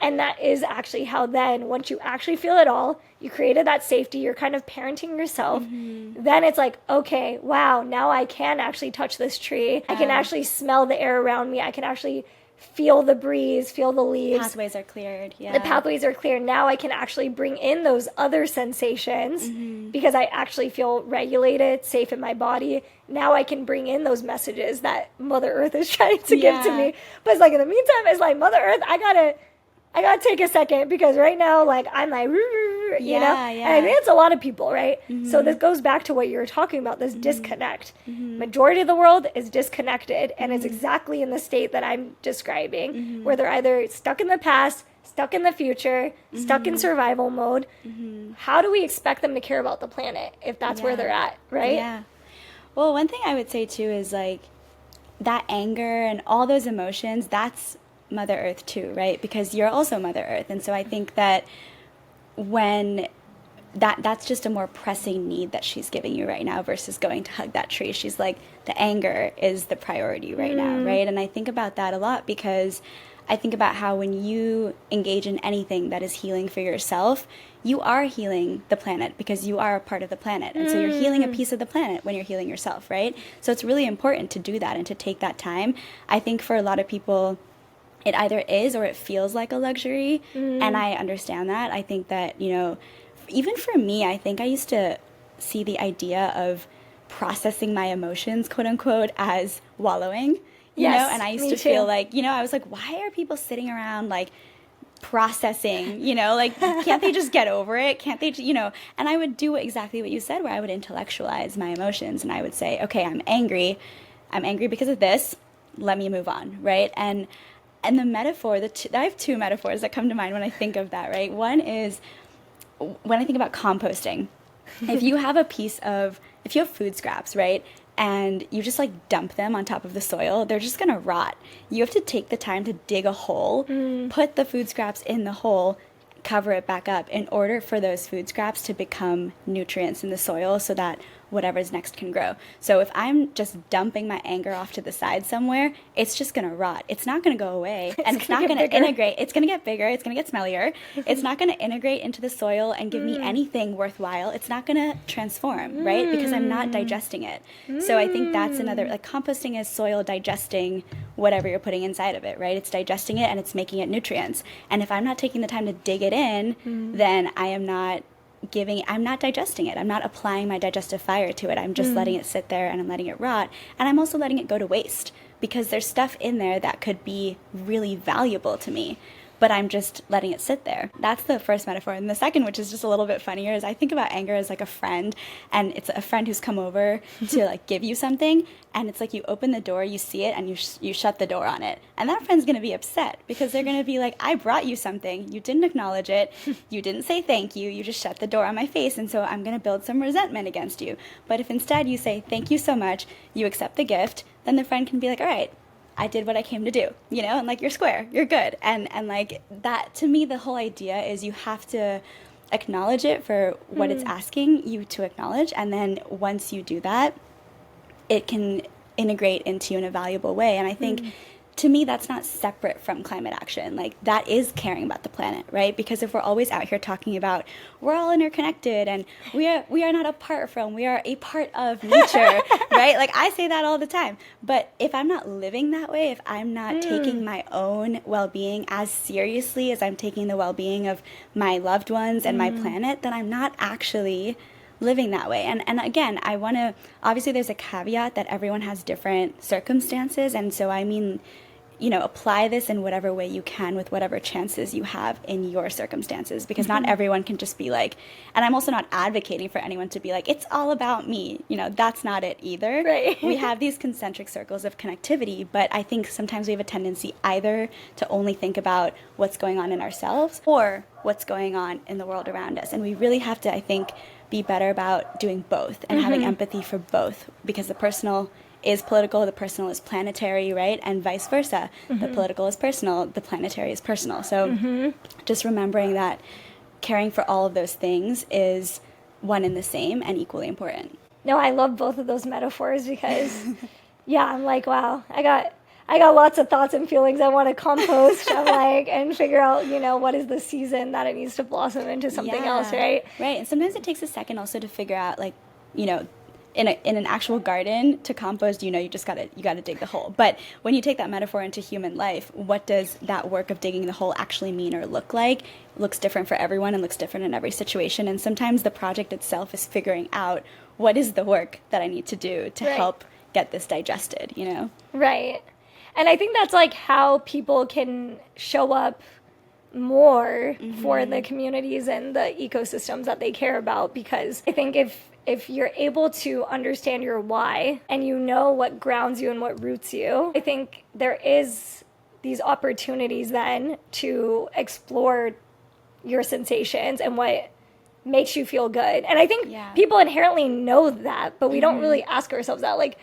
Speaker 1: And that is actually how then, once you actually feel it all, you created that safety, you're kind of parenting yourself, then it's like, okay, wow, now I can actually touch this tree. I can actually smell the air around me. I can actually feel the breeze, feel the leaves.
Speaker 2: Pathways are cleared,
Speaker 1: The pathways are clear. Now I can actually bring in those other sensations because I actually feel regulated, safe in my body. Now I can bring in those messages that Mother Earth is trying to give to me. But it's like, in the meantime, it's like, Mother Earth, I gotta take a second, because right now, like, I'm like, you know? And I think it's a lot of people, right? So this goes back to what you were talking about, this disconnect. Majority of the world is disconnected, and it's exactly in the state that I'm describing, where they're either stuck in the past, stuck in the future, stuck in survival mode. How do we expect them to care about the planet if that's where they're at, right?
Speaker 2: Well, one thing I would say, too, is, like, that anger and all those emotions, that's Mother Earth too, right? Because you're also Mother Earth. And so I think that when that's just a more pressing need that she's giving you right now versus going to hug that tree. She's like, the anger is the priority right now, right? And I think about that a lot, because I think about how when you engage in anything that is healing for yourself, you are healing the planet because you are a part of the planet. And so you're healing a piece of the planet when you're healing yourself, right? So it's really important to do that and to take that time. I think for a lot of people, it either is or it feels like a luxury. And I understand that. I think that, you know, even for me, I think I used to see the idea of processing my emotions, quote unquote, as wallowing, you know? And I used to feel like, you know, I was like, why are people sitting around like processing, you know, like, can't they just get over it? Can't they, you know? And I would do exactly what you said, where I would intellectualize my emotions and I would say, okay, I'm angry because of this. Let me move on, right? And the metaphor, I have two metaphors that come to mind when I think of that, right? One is when I think about composting. If you have food scraps, right, and you just like dump them on top of the soil, they're just gonna rot. You have to take the time to dig a hole, put the food scraps in the hole, cover it back up in order for those food scraps to become nutrients in the soil so that whatever's next can grow. So if I'm just dumping my anger off to the side somewhere, it's just going to rot. It's not going to go away, and it's not going to integrate. It's going to get bigger. It's going to get smellier. It's not going to integrate into the soil and give me anything worthwhile. It's not going to transform, right? Because I'm not digesting it. So I think that's another, like, composting is soil digesting whatever you're putting inside of it, right? It's digesting it and it's making it nutrients. And if I'm not taking the time to dig it in, then I'm not digesting it. I'm not applying my digestive fire to it. I'm just letting it sit there and I'm letting it rot. And I'm also letting it go to waste because there's stuff in there that could be really valuable to me, but I'm just letting it sit there. That's the first metaphor. And the second, which is just a little bit funnier, is I think about anger as like a friend, and it's a friend who's come over to like give you something, and it's like you open the door, you see it, and you shut the door on it. And that friend's going to be upset because they're going to be like, I brought you something, you didn't acknowledge it, you didn't say thank you, you just shut the door on my face, and so I'm going to build some resentment against you. But if instead you say, thank you so much, you accept the gift, then the friend can be like, all right, I did what I came to do, you know, and like, you're square, you're good. And like that, to me, the whole idea is you have to acknowledge it for what it's asking you to acknowledge. And then once you do that, it can integrate into you in a valuable way. And I think to me, that's not separate from climate action. Like, that is caring about the planet, right? Because if we're always out here talking about we're all interconnected and we are not apart from, we are a part of nature, right? Like, I say that all the time. But if I'm not living that way, if I'm not taking my own well-being as seriously as I'm taking the well-being of my loved ones and my planet, then I'm not actually living that way. And again, I want to, obviously there's a caveat that everyone has different circumstances. And so, I mean, you know, apply this in whatever way you can with whatever chances you have in your circumstances, because not everyone can just be like, and I'm also not advocating for anyone to be like, it's all about me. You know, that's not it either.
Speaker 1: Right.
Speaker 2: We have these concentric circles of connectivity, but I think sometimes we have a tendency either to only think about what's going on in ourselves or what's going on in the world around us. And we really have to, I think, be better about doing both and having empathy for both, because the personal is political, the personal is planetary, right? And vice versa. The political is personal, the planetary is personal. So just remembering that caring for all of those things is one and the same and equally important.
Speaker 1: No, I love both of those metaphors because, yeah, I'm like, wow, I got lots of thoughts and feelings I want to compost. I'm like, and figure out, you know, what is the season that it needs to blossom into something else, right?
Speaker 2: Right. And sometimes it takes a second also to figure out, like, you know, in an actual garden to compost, you know, you gotta dig the hole. But when you take that metaphor into human life, what does that work of digging the hole actually mean or look like? It looks different for everyone and looks different in every situation. And sometimes the project itself is figuring out what is the work that I need to do to help get this digested, you know? Right.
Speaker 1: And I think that's like how people can show up more for the communities and the ecosystems that they care about, because I think if you're able to understand your why and you know what grounds you and what roots you, I think there is these opportunities then to explore your sensations and what makes you feel good. And I think people inherently know that, but we don't really ask ourselves that. Like,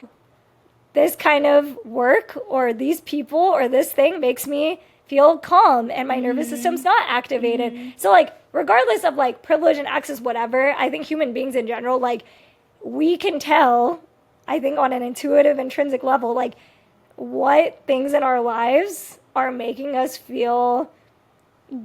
Speaker 1: this kind of work or these people or this thing makes me feel calm and my nervous system's not activated. So, like, regardless of like privilege and access, whatever, I think human beings in general, like, we can tell, I think on an intuitive, intrinsic level, like, what things in our lives are making us feel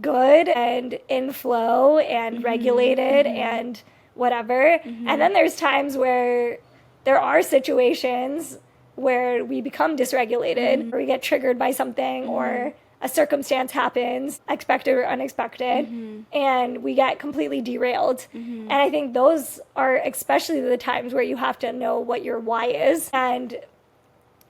Speaker 1: good and in flow and regulated and whatever. And then there's times where there are situations where we become dysregulated or we get triggered by something or a circumstance happens, expected or unexpected, and we get completely derailed. And I think those are especially the times where you have to know what your why is. And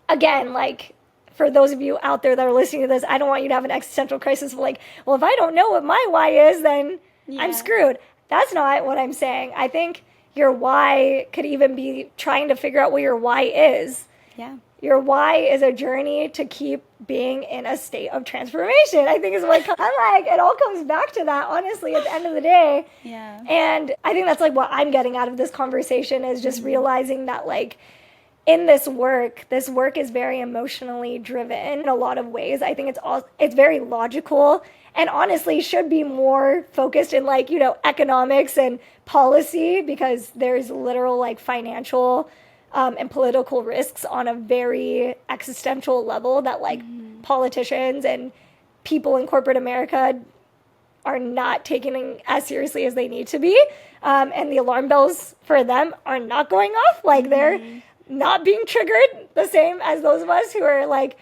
Speaker 1: again, like, for those of you out there that are listening to this, I don't want you to have an existential crisis of like, well, if I don't know what my why is, then I'm screwed. That's not what I'm saying. I think your why could even be trying to figure out what your why is.
Speaker 2: Yeah.
Speaker 1: Your why is a journey to keep being in a state of transformation, I think is what I'm like, it all comes back to that, honestly, at the end of the day.
Speaker 2: Yeah.
Speaker 1: And I think that's like what I'm getting out of this conversation is just realizing that like in this work is very emotionally driven in a lot of ways. I think it's very logical and honestly should be more focused in like, you know, economics and policy because there's literal like financial and political risks on a very existential level that like politicians and people in corporate America are not taking as seriously as they need to be. And the alarm bells for them are not going off. Like they're not being triggered the same as those of us who are like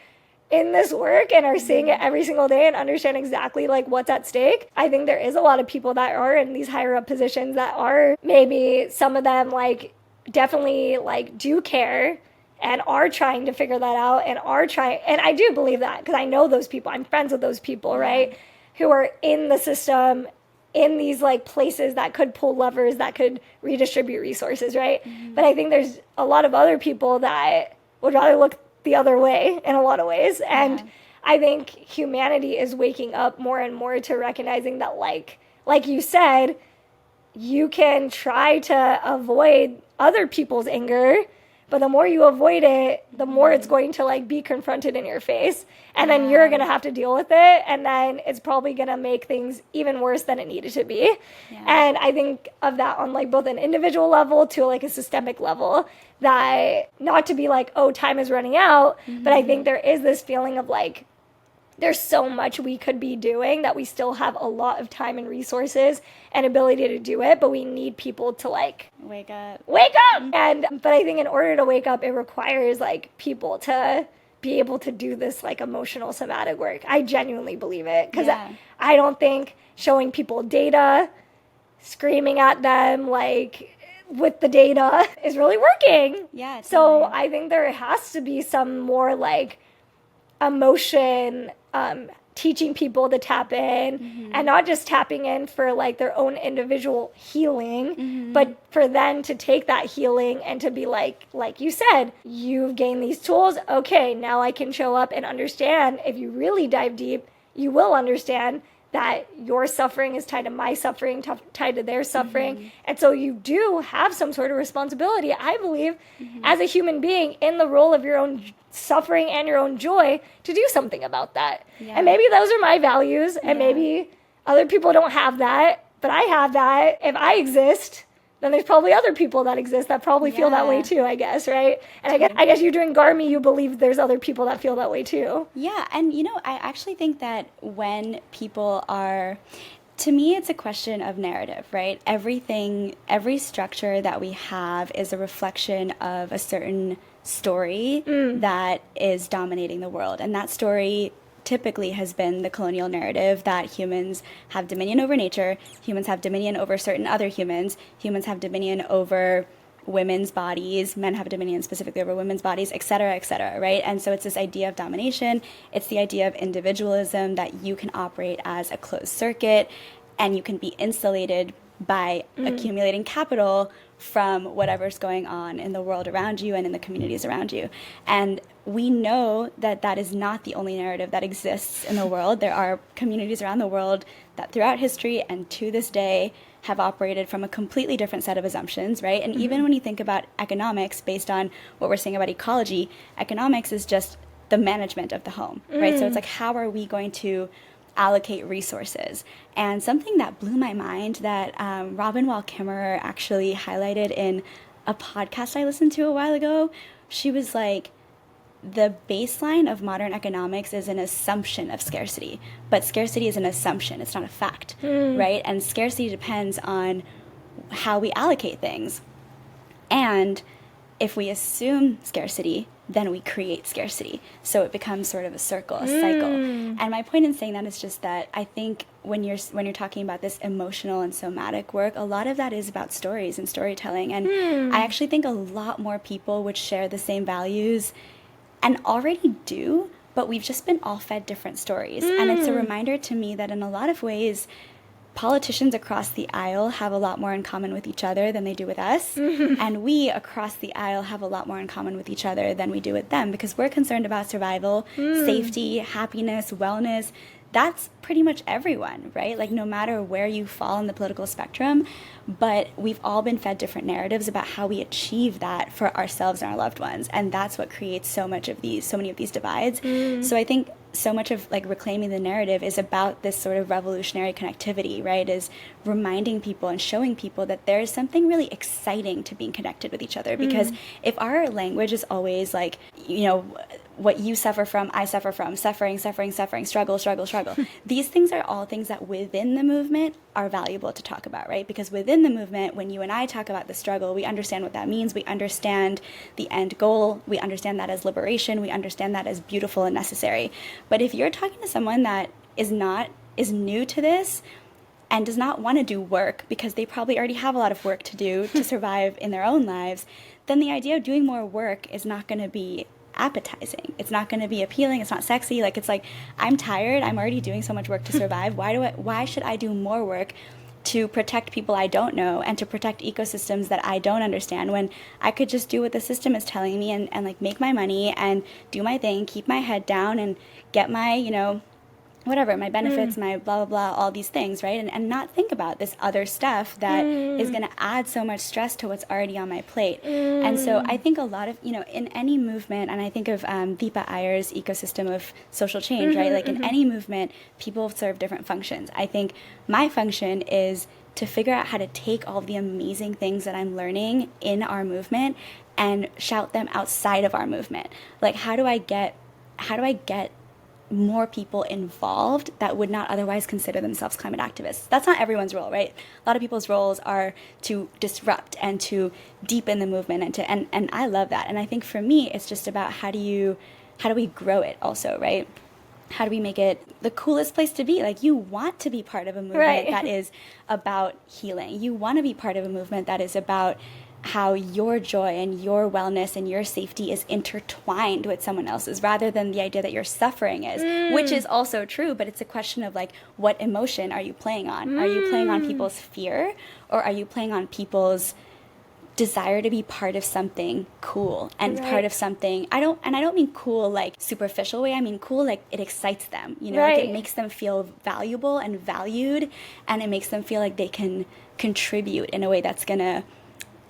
Speaker 1: in this work and are seeing it every single day and understand exactly like what's at stake. I think there is a lot of people that are in these higher up positions that are maybe some of them like definitely like do care and are trying to figure that out and are trying, and I do believe that because I know those people, I'm friends with those people, right, who are in the system in these like places that could pull levers that could redistribute resources, right? But I think there's a lot of other people that would rather look the other way in a lot of ways. And I think humanity is waking up more and more to recognizing that like you said, you can try to avoid other people's anger, but the more you avoid it, the more it's going to like be confronted in your face. And then you're going to have to deal with it. And then it's probably going to make things even worse than it needed to be. Yeah. And I think of that on like both an individual level to like a systemic level, that not to be like, oh, time is running out. But I think there is this feeling of like, there's so much we could be doing that we still have a lot of time and resources and ability to do it, but we need people to like
Speaker 2: wake up.
Speaker 1: And but I think in order to wake up, it requires like people to be able to do this like emotional somatic work. I genuinely believe it because I don't think showing people data, screaming at them like with the data is really working.
Speaker 2: Yeah.
Speaker 1: So I think there has to be some more like emotion, teaching people to tap in and not just tapping in for like their own individual healing, but for them to take that healing and to be like you said, you've gained these tools. Okay, now I can show up and understand. If you really dive deep, you will understand that your suffering is tied to my suffering, tied to their suffering. And so you do have some sort of responsibility, I believe, as a human being in the role of your own suffering and your own joy to do something about that. And maybe those are my values and maybe other people don't have that, but I have that. If I exist, then there's probably other people that exist that probably feel that way too, I guess, right? And I guess you're doing GARMI, you believe there's other people that feel that way too.
Speaker 2: Yeah, and you know, I actually think that when people are, to me, it's a question of narrative, right? Every structure that we have is a reflection of a certain story that is dominating the world. And that story typically has been the colonial narrative that humans have dominion over nature, humans have dominion over certain other humans have dominion over women's bodies, men have dominion specifically over women's bodies, et cetera, right? And so it's this idea of domination, it's the idea of individualism, that you can operate as a closed circuit and you can be insulated by accumulating capital from whatever's going on in the world around you and in the communities around you. And we know that that is not the only narrative that exists in the world. There are communities around the world that throughout history and to this day have operated from a completely different set of assumptions, right? And even when you think about economics based on what we're saying about ecology, economics is just the management of the home, right? So it's like, how are we going to allocate resources? And something that blew my mind that Robin Wall Kimmerer actually highlighted in a podcast I listened to a while ago, she was like, the baseline of modern economics is an assumption of scarcity, but scarcity is an assumption. It's not a fact, right? And scarcity depends on how we allocate things. And if we assume scarcity, then we create scarcity. So it becomes sort of a circle, a cycle. And my point in saying that is just that I think when you're talking about this emotional and somatic work, a lot of that is about stories and storytelling. And I actually think a lot more people would share the same values and already do, but we've just been all fed different stories. And it's a reminder to me that in a lot of ways, politicians across the aisle have a lot more in common with each other than they do with us. And we across the aisle have a lot more in common with each other than we do with them, because we're concerned about survival, safety, happiness, wellness. That's pretty much everyone, right? Like, no matter where you fall in the political spectrum, but we've all been fed different narratives about how we achieve that for ourselves and our loved ones. And that's what creates so many of these divides. So I think so much of like reclaiming the narrative is about this sort of revolutionary connectivity, right? Is reminding people and showing people that there is something really exciting to being connected with each other. Because if our language is always like, you know, what you suffer from, I suffer from, suffering, struggle. These things are all things that within the movement are valuable to talk about, right? Because within the movement, when you and I talk about the struggle, we understand what that means. We understand the end goal. We understand that as liberation. We understand that as beautiful and necessary. But if you're talking to someone that is new to this and does not want to do work because they probably already have a lot of work to do to survive in their own lives, then the idea of doing more work is not going to be appetizing. It's not going to be appealing. It's not sexy. Like, it's like, I'm tired. I'm already doing so much work to survive. Why should I do more work to protect people I don't know and to protect ecosystems that I don't understand, when I could just do what the system is telling me and like make my money and do my thing, keep my head down and get my, you know, whatever, my benefits, my blah, blah, blah, all these things, right? And not think about this other stuff that is going to add so much stress to what's already on my plate. And so I think a lot of, you know, in any movement, and I think of Deepa Iyer's ecosystem of social change, right? Like in any movement, people serve different functions. I think my function is to figure out how to take all the amazing things that I'm learning in our movement and shout them outside of our movement. Like, how do I get more people involved that would not otherwise consider themselves climate activists? That's not everyone's role, right? A lot of people's roles are to disrupt and to deepen the movement and I love that. And I think for me, it's just about how do we grow it also, right? How do we make it the coolest place to be? Like, you want to be part of a movement that is about healing. You want to be part of a movement that is about how your joy and your wellness and your safety is intertwined with someone else's, rather than the idea that your suffering is, which is also true, but it's a question of like, what emotion are you playing on? Are you playing on people's fear, or are you playing on people's desire to be part of something cool and part of something, I don't mean cool like superficial way, I mean cool like it excites them, you know, like it makes them feel valuable and valued, and it makes them feel like they can contribute in a way that's gonna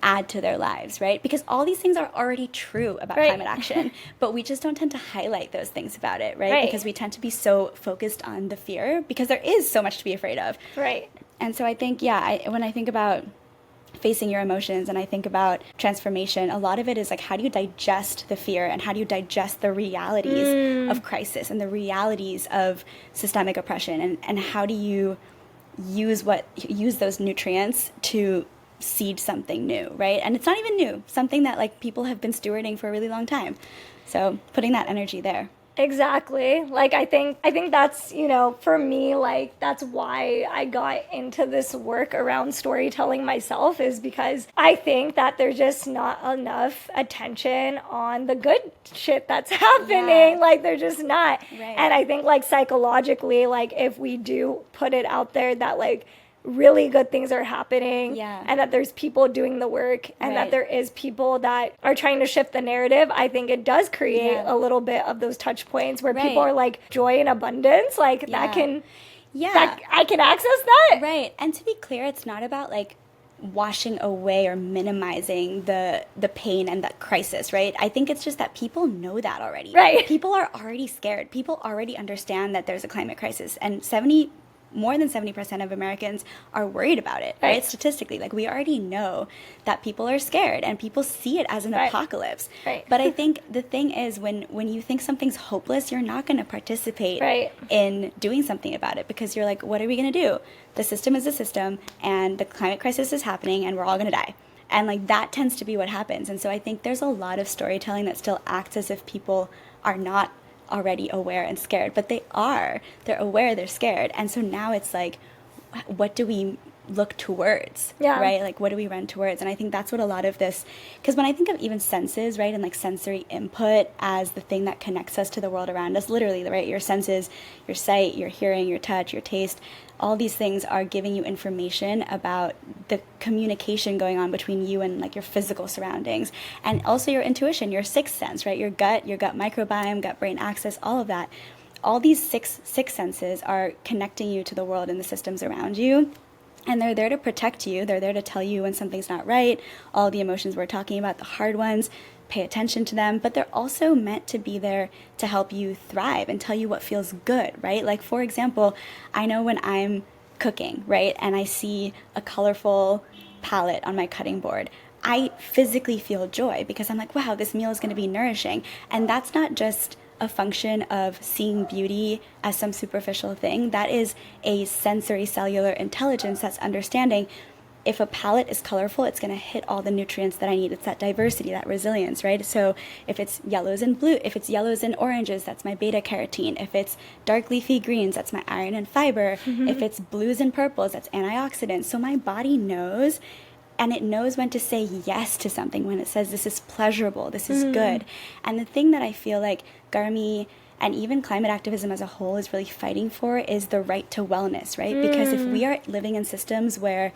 Speaker 2: add to their lives, right? Because all these things are already true about climate action, but we just don't tend to highlight those things about it, right? Because we tend to be so focused on the fear, because there is so much to be afraid of. Right. And so I think, when I think about facing your emotions and I think about transformation, a lot of it is like, how do you digest the fear and how do you digest the realities of crisis and the realities of systemic oppression, and how do you use those nutrients to seed something new, right? And it's not even new, something that like people have been stewarding for a really long time. So putting that energy there.
Speaker 1: Exactly. Like, I think that's, you know, for me, like, that's why I got into this work around storytelling myself, is because I think that there's just not enough attention on the good shit that's happening. Like, they're just not. And I think, like, psychologically, like, if we do put it out there that, like, really good things are happening, and that there's people doing the work, and that there is people that are trying to shift the narrative, I think it does create a little bit of those touch points where people are like, joy and abundance, like that can I can access that.
Speaker 2: Right. And to be clear, it's not about like washing away or minimizing the pain and that crisis, right? I think it's just that people know that already. Right. People are already scared. People already understand that there's a climate crisis, and 70 more than 70% of Americans are worried about it, right? Statistically, like we already know that people are scared and people see it as an apocalypse. But I think the thing is when you think something's hopeless, you're not going to participate in doing something about it, because you're like, what are we going to do? The system is the system, and the climate crisis is happening, and we're all going to die. And like that tends to be what happens. And so I think there's a lot of storytelling that still acts as if people are not already aware and scared, but they are. They're aware, they're scared. And so now it's like, what do we look towards, right? Like, what do we run towards? And I think that's what a lot of this, because when I think of even senses, right, and like sensory input as the thing that connects us to the world around us, literally, right, your senses, your sight, your hearing, your touch, your taste, all these things are giving you information about the communication going on between you and like your physical surroundings, and also your intuition, your sixth sense, right? Your gut microbiome, gut brain axis, all of that. All these six senses are connecting you to the world and the systems around you. And they're there to protect you. They're there to tell you when something's not right. All the emotions we're talking about, the hard ones, pay attention to them. But they're also meant to be there to help you thrive and tell you what feels good, right? Like, for example, I know when I'm cooking, right, and I see a colorful palette on my cutting board, I physically feel joy because I'm like, wow, this meal is going to be nourishing. And that's not just a function of seeing beauty as some superficial thing. That is a sensory cellular intelligence that's understanding if a palette is colorful, it's going to hit all the nutrients that I need. It's that diversity, that resilience, right? So if it's yellows and blue, if it's yellows and oranges, that's my beta carotene. If it's dark leafy greens, that's my iron and fiber. If it's blues and purples, that's antioxidants. So my body knows, and it knows when to say yes to something, when it says this is pleasurable, this is good. And the thing that I feel like GARMI and even climate activism as a whole is really fighting for is the right to wellness, right? Because if we are living in systems where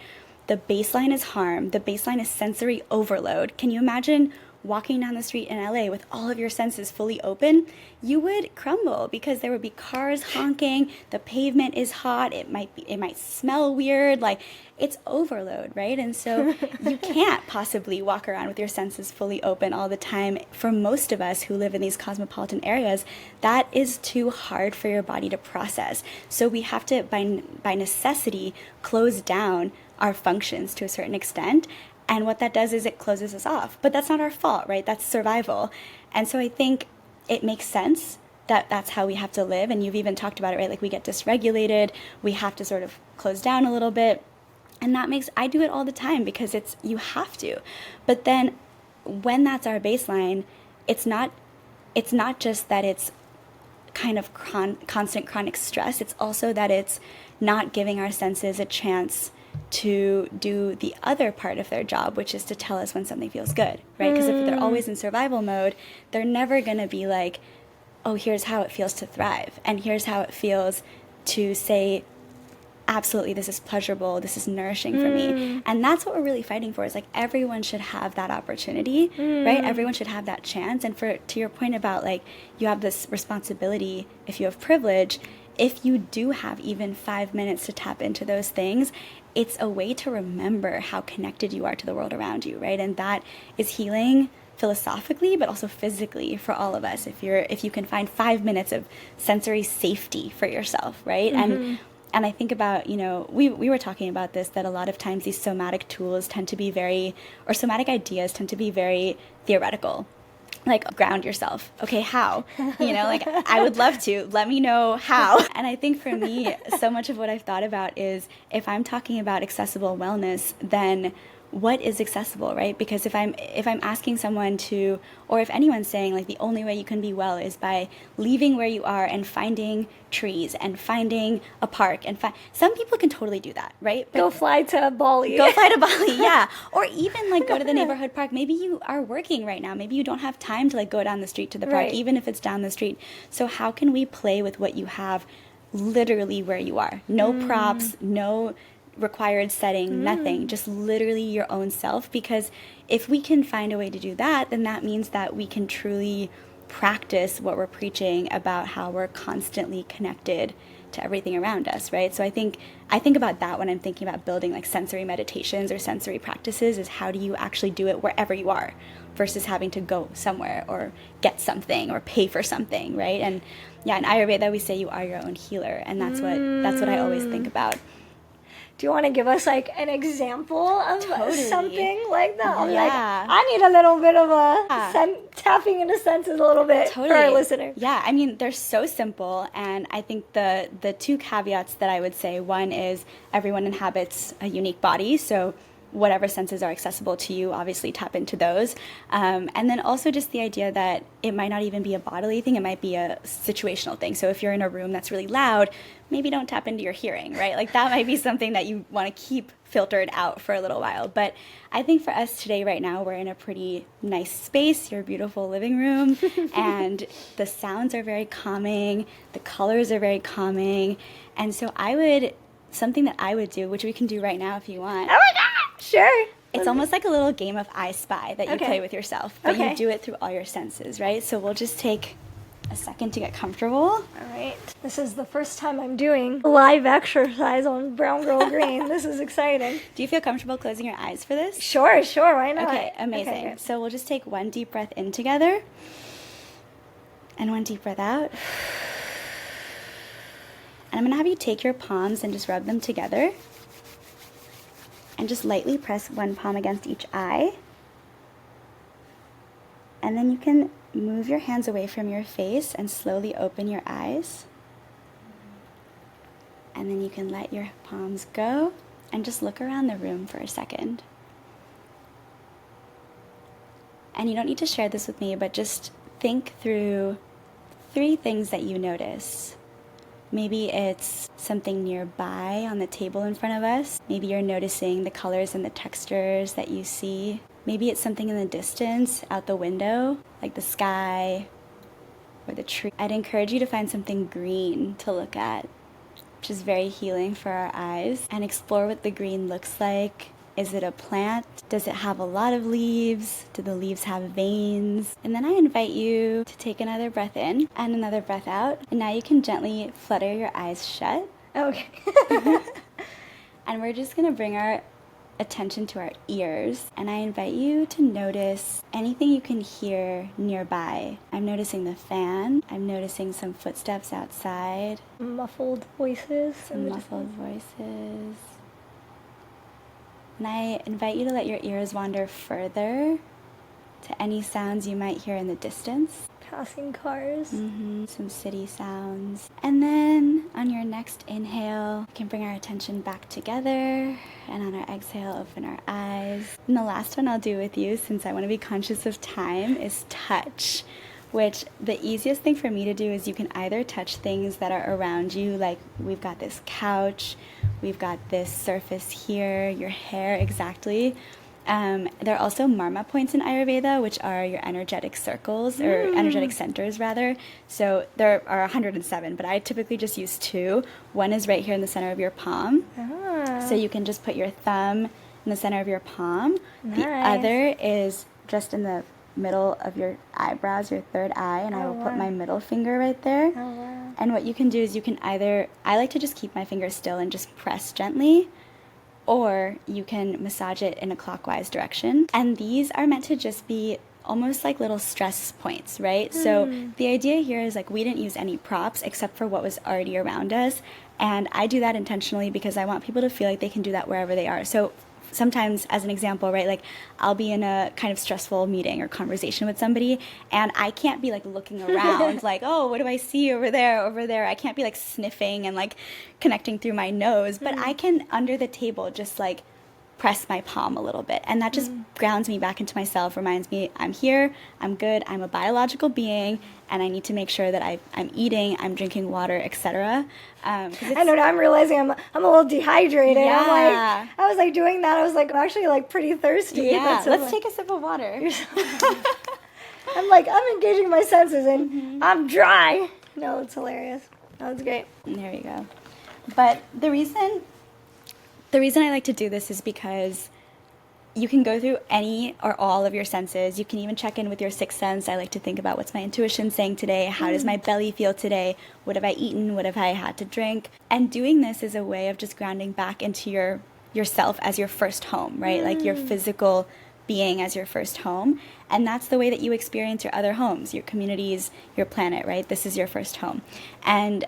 Speaker 2: the baseline is harm, the baseline is sensory overload, can you imagine walking down the street in LA with all of your senses fully open? You would crumble because there would be cars honking, the pavement is hot, it might smell weird, like it's overload, right? And so you can't possibly walk around with your senses fully open all the time. For most of us who live in these cosmopolitan areas, that is too hard for your body to process. So we have to, by necessity, close down our functions to a certain extent. And what that does is it closes us off. But that's not our fault, right? That's survival. And so I think it makes sense that that's how we have to live. And you've even talked about it, right? Like we get dysregulated. We have to sort of close down a little bit. And that makes, I do it all the time because you have to. But then when that's our baseline, it's not just that it's kind of constant chronic stress. It's also that it's not giving our senses a chance to do the other part of their job, which is to tell us when something feels good, right? Because if they're always in survival mode, they're never going to be like, oh, here's how it feels to thrive, and here's how it feels to say, absolutely, this is pleasurable, this is nourishing for me. And that's what we're really fighting for, is like everyone should have that opportunity, right? Everyone should have that chance. And to your point about like, you have this responsibility if you have privilege, if you do have even 5 minutes to tap into those things, it's a way to remember how connected you are to the world around you, right? And that is healing philosophically, but also physically for all of us. If you can find 5 minutes of sensory safety for yourself, right? And I think about, we were talking about this, that a lot of times these somatic tools tend to be somatic ideas tend to be very theoretical. Like, ground yourself. Okay, how? Like, I would love to. Let me know how. And I think for me, so much of what I've thought about is, if I'm talking about accessible wellness, then what is accessible, right? Because if I'm asking someone to, or if anyone's saying like the only way you can be well is by leaving where you are and finding trees and finding a park, and some people can totally do that, right?
Speaker 1: But go fly to Bali,
Speaker 2: yeah. Or even like go to the neighborhood park. Maybe you are working right now. Maybe you don't have time to like go down the street to the park, even if it's down the street. So how can we play with what you have literally where you are? No props, no required setting, nothing, just literally your own self. Because if we can find a way to do that, then that means that we can truly practice what we're preaching about, how we're constantly connected to everything around us, right? So I think about that when I'm thinking about building like sensory meditations or sensory practices, is how do you actually do it wherever you are versus having to go somewhere or get something or pay for something, right? And yeah, in Ayurveda we say you are your own healer, and that's what I always think about.
Speaker 1: Do you want to give us like an example of something like that? I'm like,
Speaker 2: Yeah.
Speaker 1: I need a little bit of a tapping into senses a little bit for our listeners.
Speaker 2: Yeah, I mean, they're so simple, and I think the two caveats that I would say, one is everyone inhabits a unique body, so whatever senses are accessible to you, obviously tap into those. And then also just the idea that it might not even be a bodily thing, it might be a situational thing. So if you're in a room that's really loud, maybe don't tap into your hearing, right? Like that might be something that you want to keep filtered out for a little while. But I think for us today, right now, we're in a pretty nice space, your beautiful living room, and the sounds are very calming, the colors are very calming. And so something that I would do, which we can do right now if you want.
Speaker 1: Oh my God! Sure.
Speaker 2: It's almost like a little game of I Spy that you play with yourself, but you do it through all your senses, right? So we'll just take a second to get comfortable.
Speaker 1: All right. This is the first time I'm doing live exercise on Brown Girl Green. This is exciting.
Speaker 2: Do you feel comfortable closing your eyes for this?
Speaker 1: Sure, why not?
Speaker 2: Okay, amazing. Okay, so we'll just take one deep breath in together and one deep breath out. And I'm going to have you take your palms and just rub them together. And just lightly press one palm against each eye. And then you can move your hands away from your face and slowly open your eyes. And then you can let your palms go and just look around the room for a second. And you don't need to share this with me, but just think through 3 things that you notice. Maybe it's something nearby on the table in front of us. Maybe you're noticing the colors and the textures that you see. Maybe it's something in the distance out the window, like the sky or the tree. I'd encourage you to find something green to look at, which is very healing for our eyes, and explore what the green looks like. Is it a plant? Does it have a lot of leaves? Do the leaves have veins? And then I invite you to take another breath in and another breath out. And now you can gently flutter your eyes shut.
Speaker 1: Okay.
Speaker 2: And we're just going to bring our attention to our ears. And I invite you to notice anything you can hear nearby. I'm noticing the fan. I'm noticing some footsteps outside.
Speaker 1: Muffled voices.
Speaker 2: Muffled voices. And I invite you to let your ears wander further to any sounds you might hear in the distance.
Speaker 1: Passing cars.
Speaker 2: Some city sounds. And then on your next inhale, we can bring our attention back together. And on our exhale, open our eyes. And the last one I'll do with you, since I want to be conscious of time, is touch. Which the easiest thing for me to do is you can either touch things that are around you, like we've got this couch, we've got this surface here, your hair exactly. There are also marma points in Ayurveda, which are your energetic circles, or energetic centers rather. So there are 107, but I typically just use 2. One is right here in the center of your palm. So you can just put your thumb in the center of your palm. Nice. The other is just in the middle of your eyebrows, your third eye, and I will put my middle finger right there. And what you can do is you can either, I like to just keep my finger still and just press gently, or you can massage it in a clockwise direction. And these are meant to just be almost like little stress points, right? So the idea here is like we didn't use any props except for what was already around us. And I do that intentionally because I want people to feel like they can do that wherever they are. So sometimes, as an example, right, like I'll be in a kind of stressful meeting or conversation with somebody, and I can't be like looking around like, oh, what do I see over there, over there? I can't be like sniffing and like connecting through my nose, but I can, under the table, just like press my palm a little bit, and that just grounds me back into myself, reminds me I'm here, I'm good, I'm a biological being, and I need to make sure that I'm eating, I'm drinking water, etc.
Speaker 1: I know, now I'm realizing I'm a little dehydrated.
Speaker 2: Yeah.
Speaker 1: I was like doing that, I was like, I'm actually like pretty thirsty.
Speaker 2: Yeah, let's take a sip of water.
Speaker 1: I'm like, I'm engaging my senses and I'm dry. No, it's hilarious. That was great.
Speaker 2: There we go. But the reason I like to do this is because you can go through any or all of your senses. You can even check in with your sixth sense. I like to think about, what's my intuition saying today? How does my belly feel today? What have I eaten? What have I had to drink? And doing this is a way of just grounding back into yourself as your first home, right? Like your physical being as your first home. And that's the way that you experience your other homes, your communities, your planet, right? This is your first home. And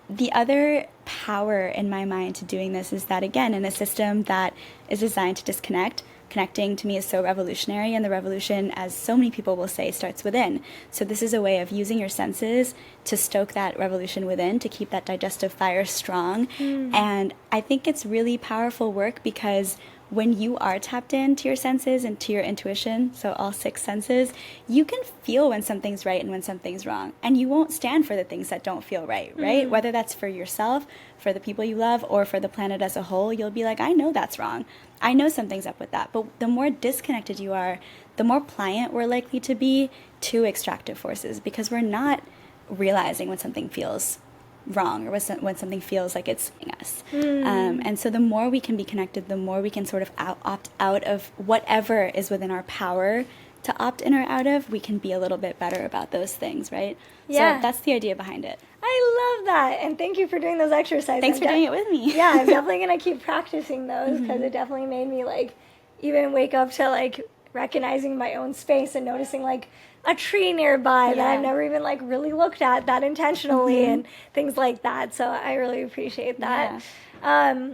Speaker 2: the other power in my mind to doing this is that, again, in a system that is designed to disconnect, connecting to me is so revolutionary, and the revolution, as so many people will say, starts within. So this is a way of using your senses to stoke that revolution within, to keep that digestive fire strong. And I think it's really powerful work, because when you are tapped into your senses and to your intuition, so all six senses, you can feel when something's right and when something's wrong. And you won't stand for the things that don't feel right, right? Whether that's for yourself, for the people you love, or for the planet as a whole, you'll be like, I know that's wrong. I know something's up with that. But the more disconnected you are, the more pliant we're likely to be to extractive forces, because we're not realizing when something feels wrong, or when something feels like it's us. And so the more we can be connected, the more we can sort of opt out of whatever is within our power to opt in or out of, we can be a little bit better about those things, right?
Speaker 1: Yeah.
Speaker 2: So that's the idea behind it.
Speaker 1: I love that. And thank you for doing those exercises.
Speaker 2: Thanks for doing it with me.
Speaker 1: Yeah, I'm definitely going to keep practicing those, because it definitely made me like even wake up to like recognizing my own space and noticing like a tree nearby that I've never even like really looked at that intentionally and things like that. So I really appreciate that.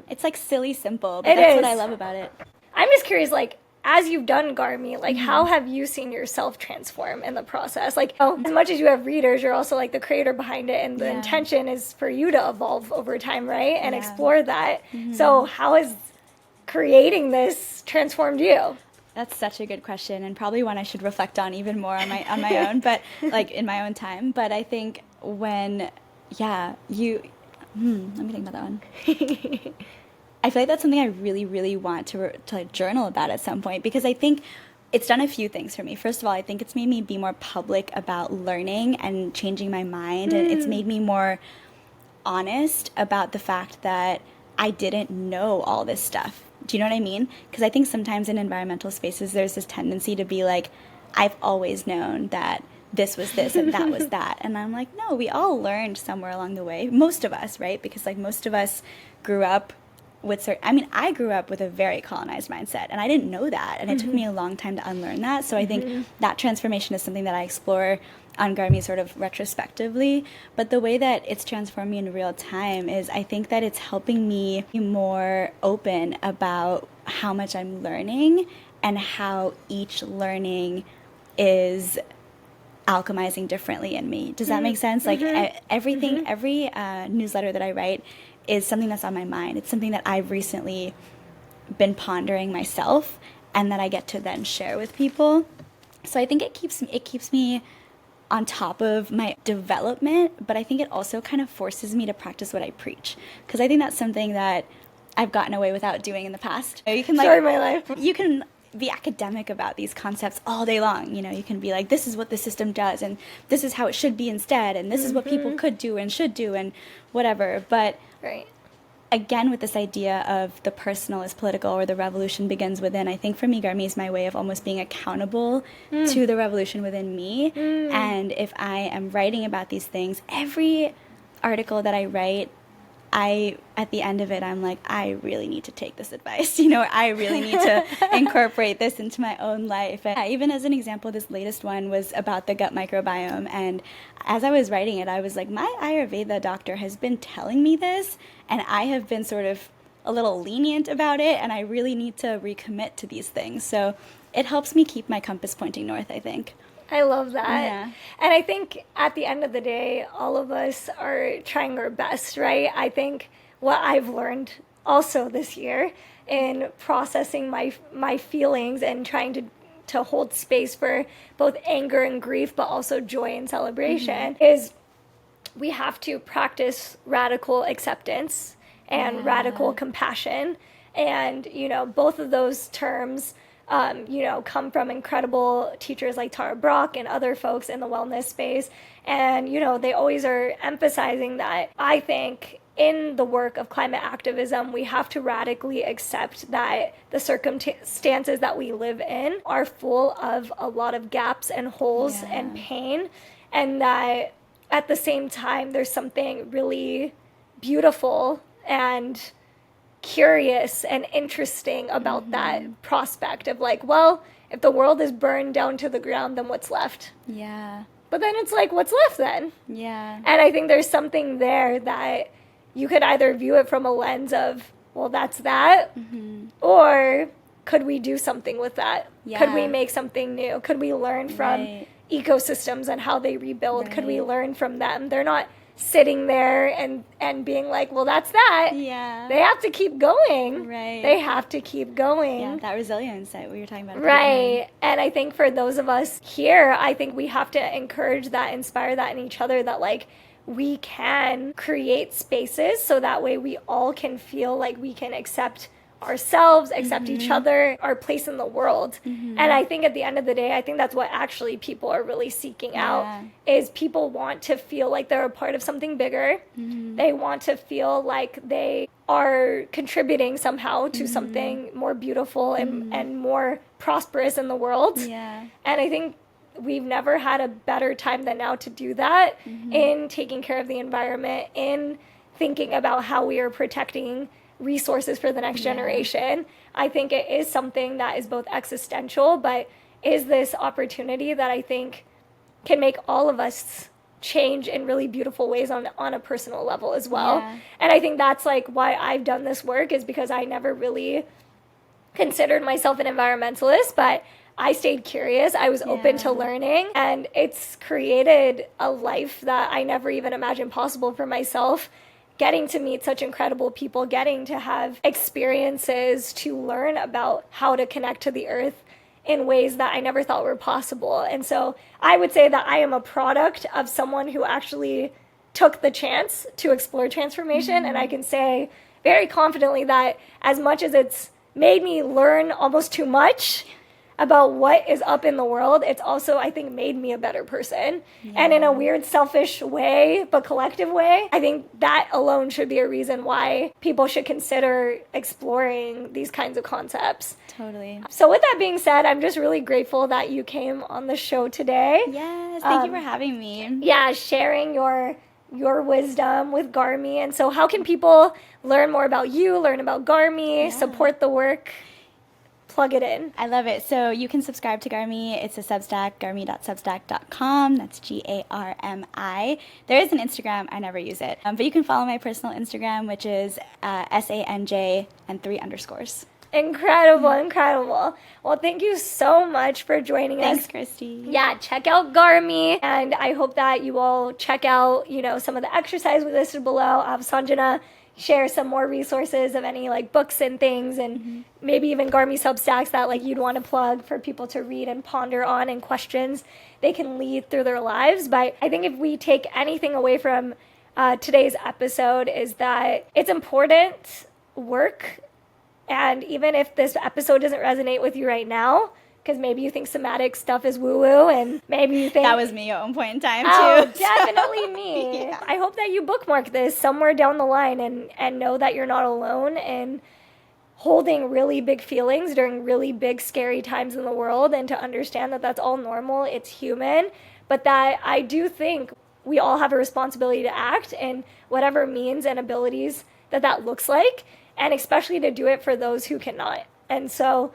Speaker 2: It's like silly simple, but that's what I love about it.
Speaker 1: I'm just curious, like, as you've done GARMI, like, how have you seen yourself transform in the process? Like, as much as you have readers, you're also like the creator behind it, and the intention is for you to evolve over time, right? And explore that. So how has creating this transformed you?
Speaker 2: That's such a good question, and probably one I should reflect on even more on my own, but like in my own time. But I think when, let me think about that one. I feel like that's something I really, really want to like journal about at some point, because I think it's done a few things for me. First of all, I think it's made me be more public about learning and changing my mind, and it's made me more honest about the fact that I didn't know all this stuff. Do you know what I mean? Because I think sometimes in environmental spaces, there's this tendency to be like, I've always known that this was this and that was that. And I'm like, no, we all learned somewhere along the way. Most of us, right? Because like most of us grew up with I grew up with a very colonized mindset, and I didn't know that. And it took me a long time to unlearn that. So I think that transformation is something that I explore on GARMI sort of retrospectively. But the way that it's transformed me in real time is I think that it's helping me be more open about how much I'm learning and how each learning is alchemizing differently in me. Does that make sense? Like everything, every newsletter that I write is something that's on my mind. It's something that I've recently been pondering myself, and that I get to then share with people. So I think it keeps me on top of my development, but I think it also kind of forces me to practice what I preach, because I think that's something that I've gotten away without doing in the past. You can
Speaker 1: Sorry, my life.
Speaker 2: You can be academic about these concepts all day long. You know, you can be like, this is what the system does, and this is how it should be instead, and this is what people could do and should do, and whatever. But again, with this idea of the personal is political, or the revolution begins within, I think for me, GARMI is my way of almost being accountable to the revolution within me. And if I am writing about these things, every article that I write, at the end of it, I'm like, I really need to take this advice. You know, I really need to incorporate this into my own life. And even as an example, this latest one was about the gut microbiome. And as I was writing it, I was like, my Ayurveda doctor has been telling me this, and I have been sort of a little lenient about it, and I really need to recommit to these things. So it helps me keep my compass pointing north, I think.
Speaker 1: I love that. Yeah. And I think at the end of the day, all of us are trying our best, right? I think what I've learned also this year in processing my feelings and trying to hold space for both anger and grief, but also joy and celebration, is we have to practice radical acceptance and radical compassion. And, you know, both of those terms come from incredible teachers like Tara Brach and other folks in the wellness space. And, you know, they always are emphasizing that. I think in the work of climate activism, we have to radically accept that the circumstances that we live in are full of a lot of gaps and holes and pain, and that at the same time, there's something really beautiful and curious and interesting about that prospect of like, well, if the world is burned down to the ground, then what's left?
Speaker 2: Yeah.
Speaker 1: But then it's like, what's left then?
Speaker 2: Yeah.
Speaker 1: And I think there's something there that you could either view it from a lens of, well, that's that, or could we do something with that?
Speaker 2: Yeah.
Speaker 1: Could we make something new? Could we learn from ecosystems and how they rebuild? Could we learn from them? They're not sitting there and being like, well, that's that.
Speaker 2: Yeah.
Speaker 1: They have to keep going.
Speaker 2: Right.
Speaker 1: They have to keep going.
Speaker 2: Yeah, that resilience that we were talking about.
Speaker 1: Right. And I think for those of us here, I think we have to encourage that, inspire that in each other, that like we can create spaces so that way we all can feel like we can accept ourselves, accept each other, our place in the world. And I think at the end of the day, I think that's what actually people are really seeking out, is people want to feel like they're a part of something bigger. They want to feel like they are contributing somehow to something more beautiful and more prosperous in the world.
Speaker 2: Yeah.
Speaker 1: And I think we've never had a better time than now to do that, in taking care of the environment, in thinking about how we are protecting resources for the next generation. I think it is something that is both existential, but is this opportunity that I think can make all of us change in really beautiful ways on a personal level as well. And I think that's like why I've done this work, is because I never really considered myself an environmentalist, but I stayed curious. I was open to learning, and it's created a life that I never even imagined possible for myself. Getting to meet such incredible people, getting to have experiences to learn about how to connect to the earth in ways that I never thought were possible. And so I would say that I am a product of someone who actually took the chance to explore transformation. And I can say very confidently that as much as it's made me learn almost too much about what is up in the world, it's also, I think, made me a better person. And in a weird, selfish way, but collective way, I think that alone should be a reason why people should consider exploring these kinds of concepts.
Speaker 2: Totally.
Speaker 1: So with that being said, I'm just really grateful that you came on the show today.
Speaker 2: Yes, thank you for having me.
Speaker 1: Yeah, sharing your wisdom with GARMI. And so how can people learn more about you, learn about GARMI, support the work? Plug it in.
Speaker 2: I love it. So you can subscribe to GARMI. It's a Substack, garmi.substack.com. That's GARMI. There is an Instagram. I never use it. But you can follow my personal Instagram, which is SANJ and 3 underscores.
Speaker 1: Incredible, incredible. Well, thank you so much for joining us.
Speaker 2: Thanks, Christy.
Speaker 1: Yeah, check out GARMI, and I hope that you all check out, some of the exercise we listed below. I'll have Sanjana share some more resources of any like books and things, and maybe even GARMI Substacks that like you'd want to plug for people to read and ponder on, and questions they can lead through their lives. But I think if we take anything away from today's episode, is that it's important work. And even if this episode doesn't resonate with you right now, because maybe you think somatic stuff is woo-woo, and maybe you think...
Speaker 2: That was me at one point in time,
Speaker 1: oh,
Speaker 2: too.
Speaker 1: Definitely me. Yeah. I hope that you bookmark this somewhere down the line and know that you're not alone in holding really big feelings during really big, scary times in the world, and to understand that that's all normal, it's human, but that I do think we all have a responsibility to act in whatever means and abilities that looks like, and especially to do it for those who cannot. And so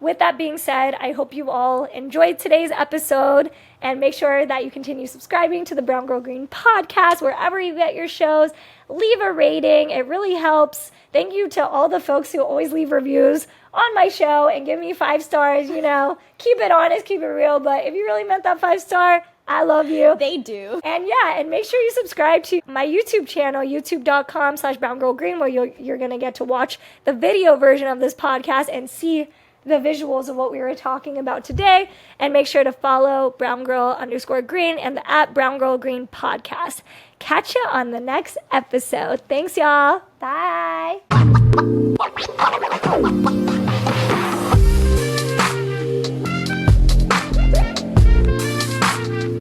Speaker 1: with that being said, I hope you all enjoyed today's episode, and make sure that you continue subscribing to the Brown Girl Green podcast wherever you get your shows. Leave a rating. It really helps. Thank you to all the folks who always leave reviews on my show and give me 5 stars. Keep it honest, keep it real. But if you really meant that 5-star, I love you.
Speaker 2: They do.
Speaker 1: And and make sure you subscribe to my YouTube channel, youtube.com/browngirlgreen, where you're going to get to watch the video version of this podcast and see the visuals of what we were talking about today. And make sure to follow @browngirl_green and the @browngirlgreen podcast. Catch you on the next episode. Thanks, y'all. Bye.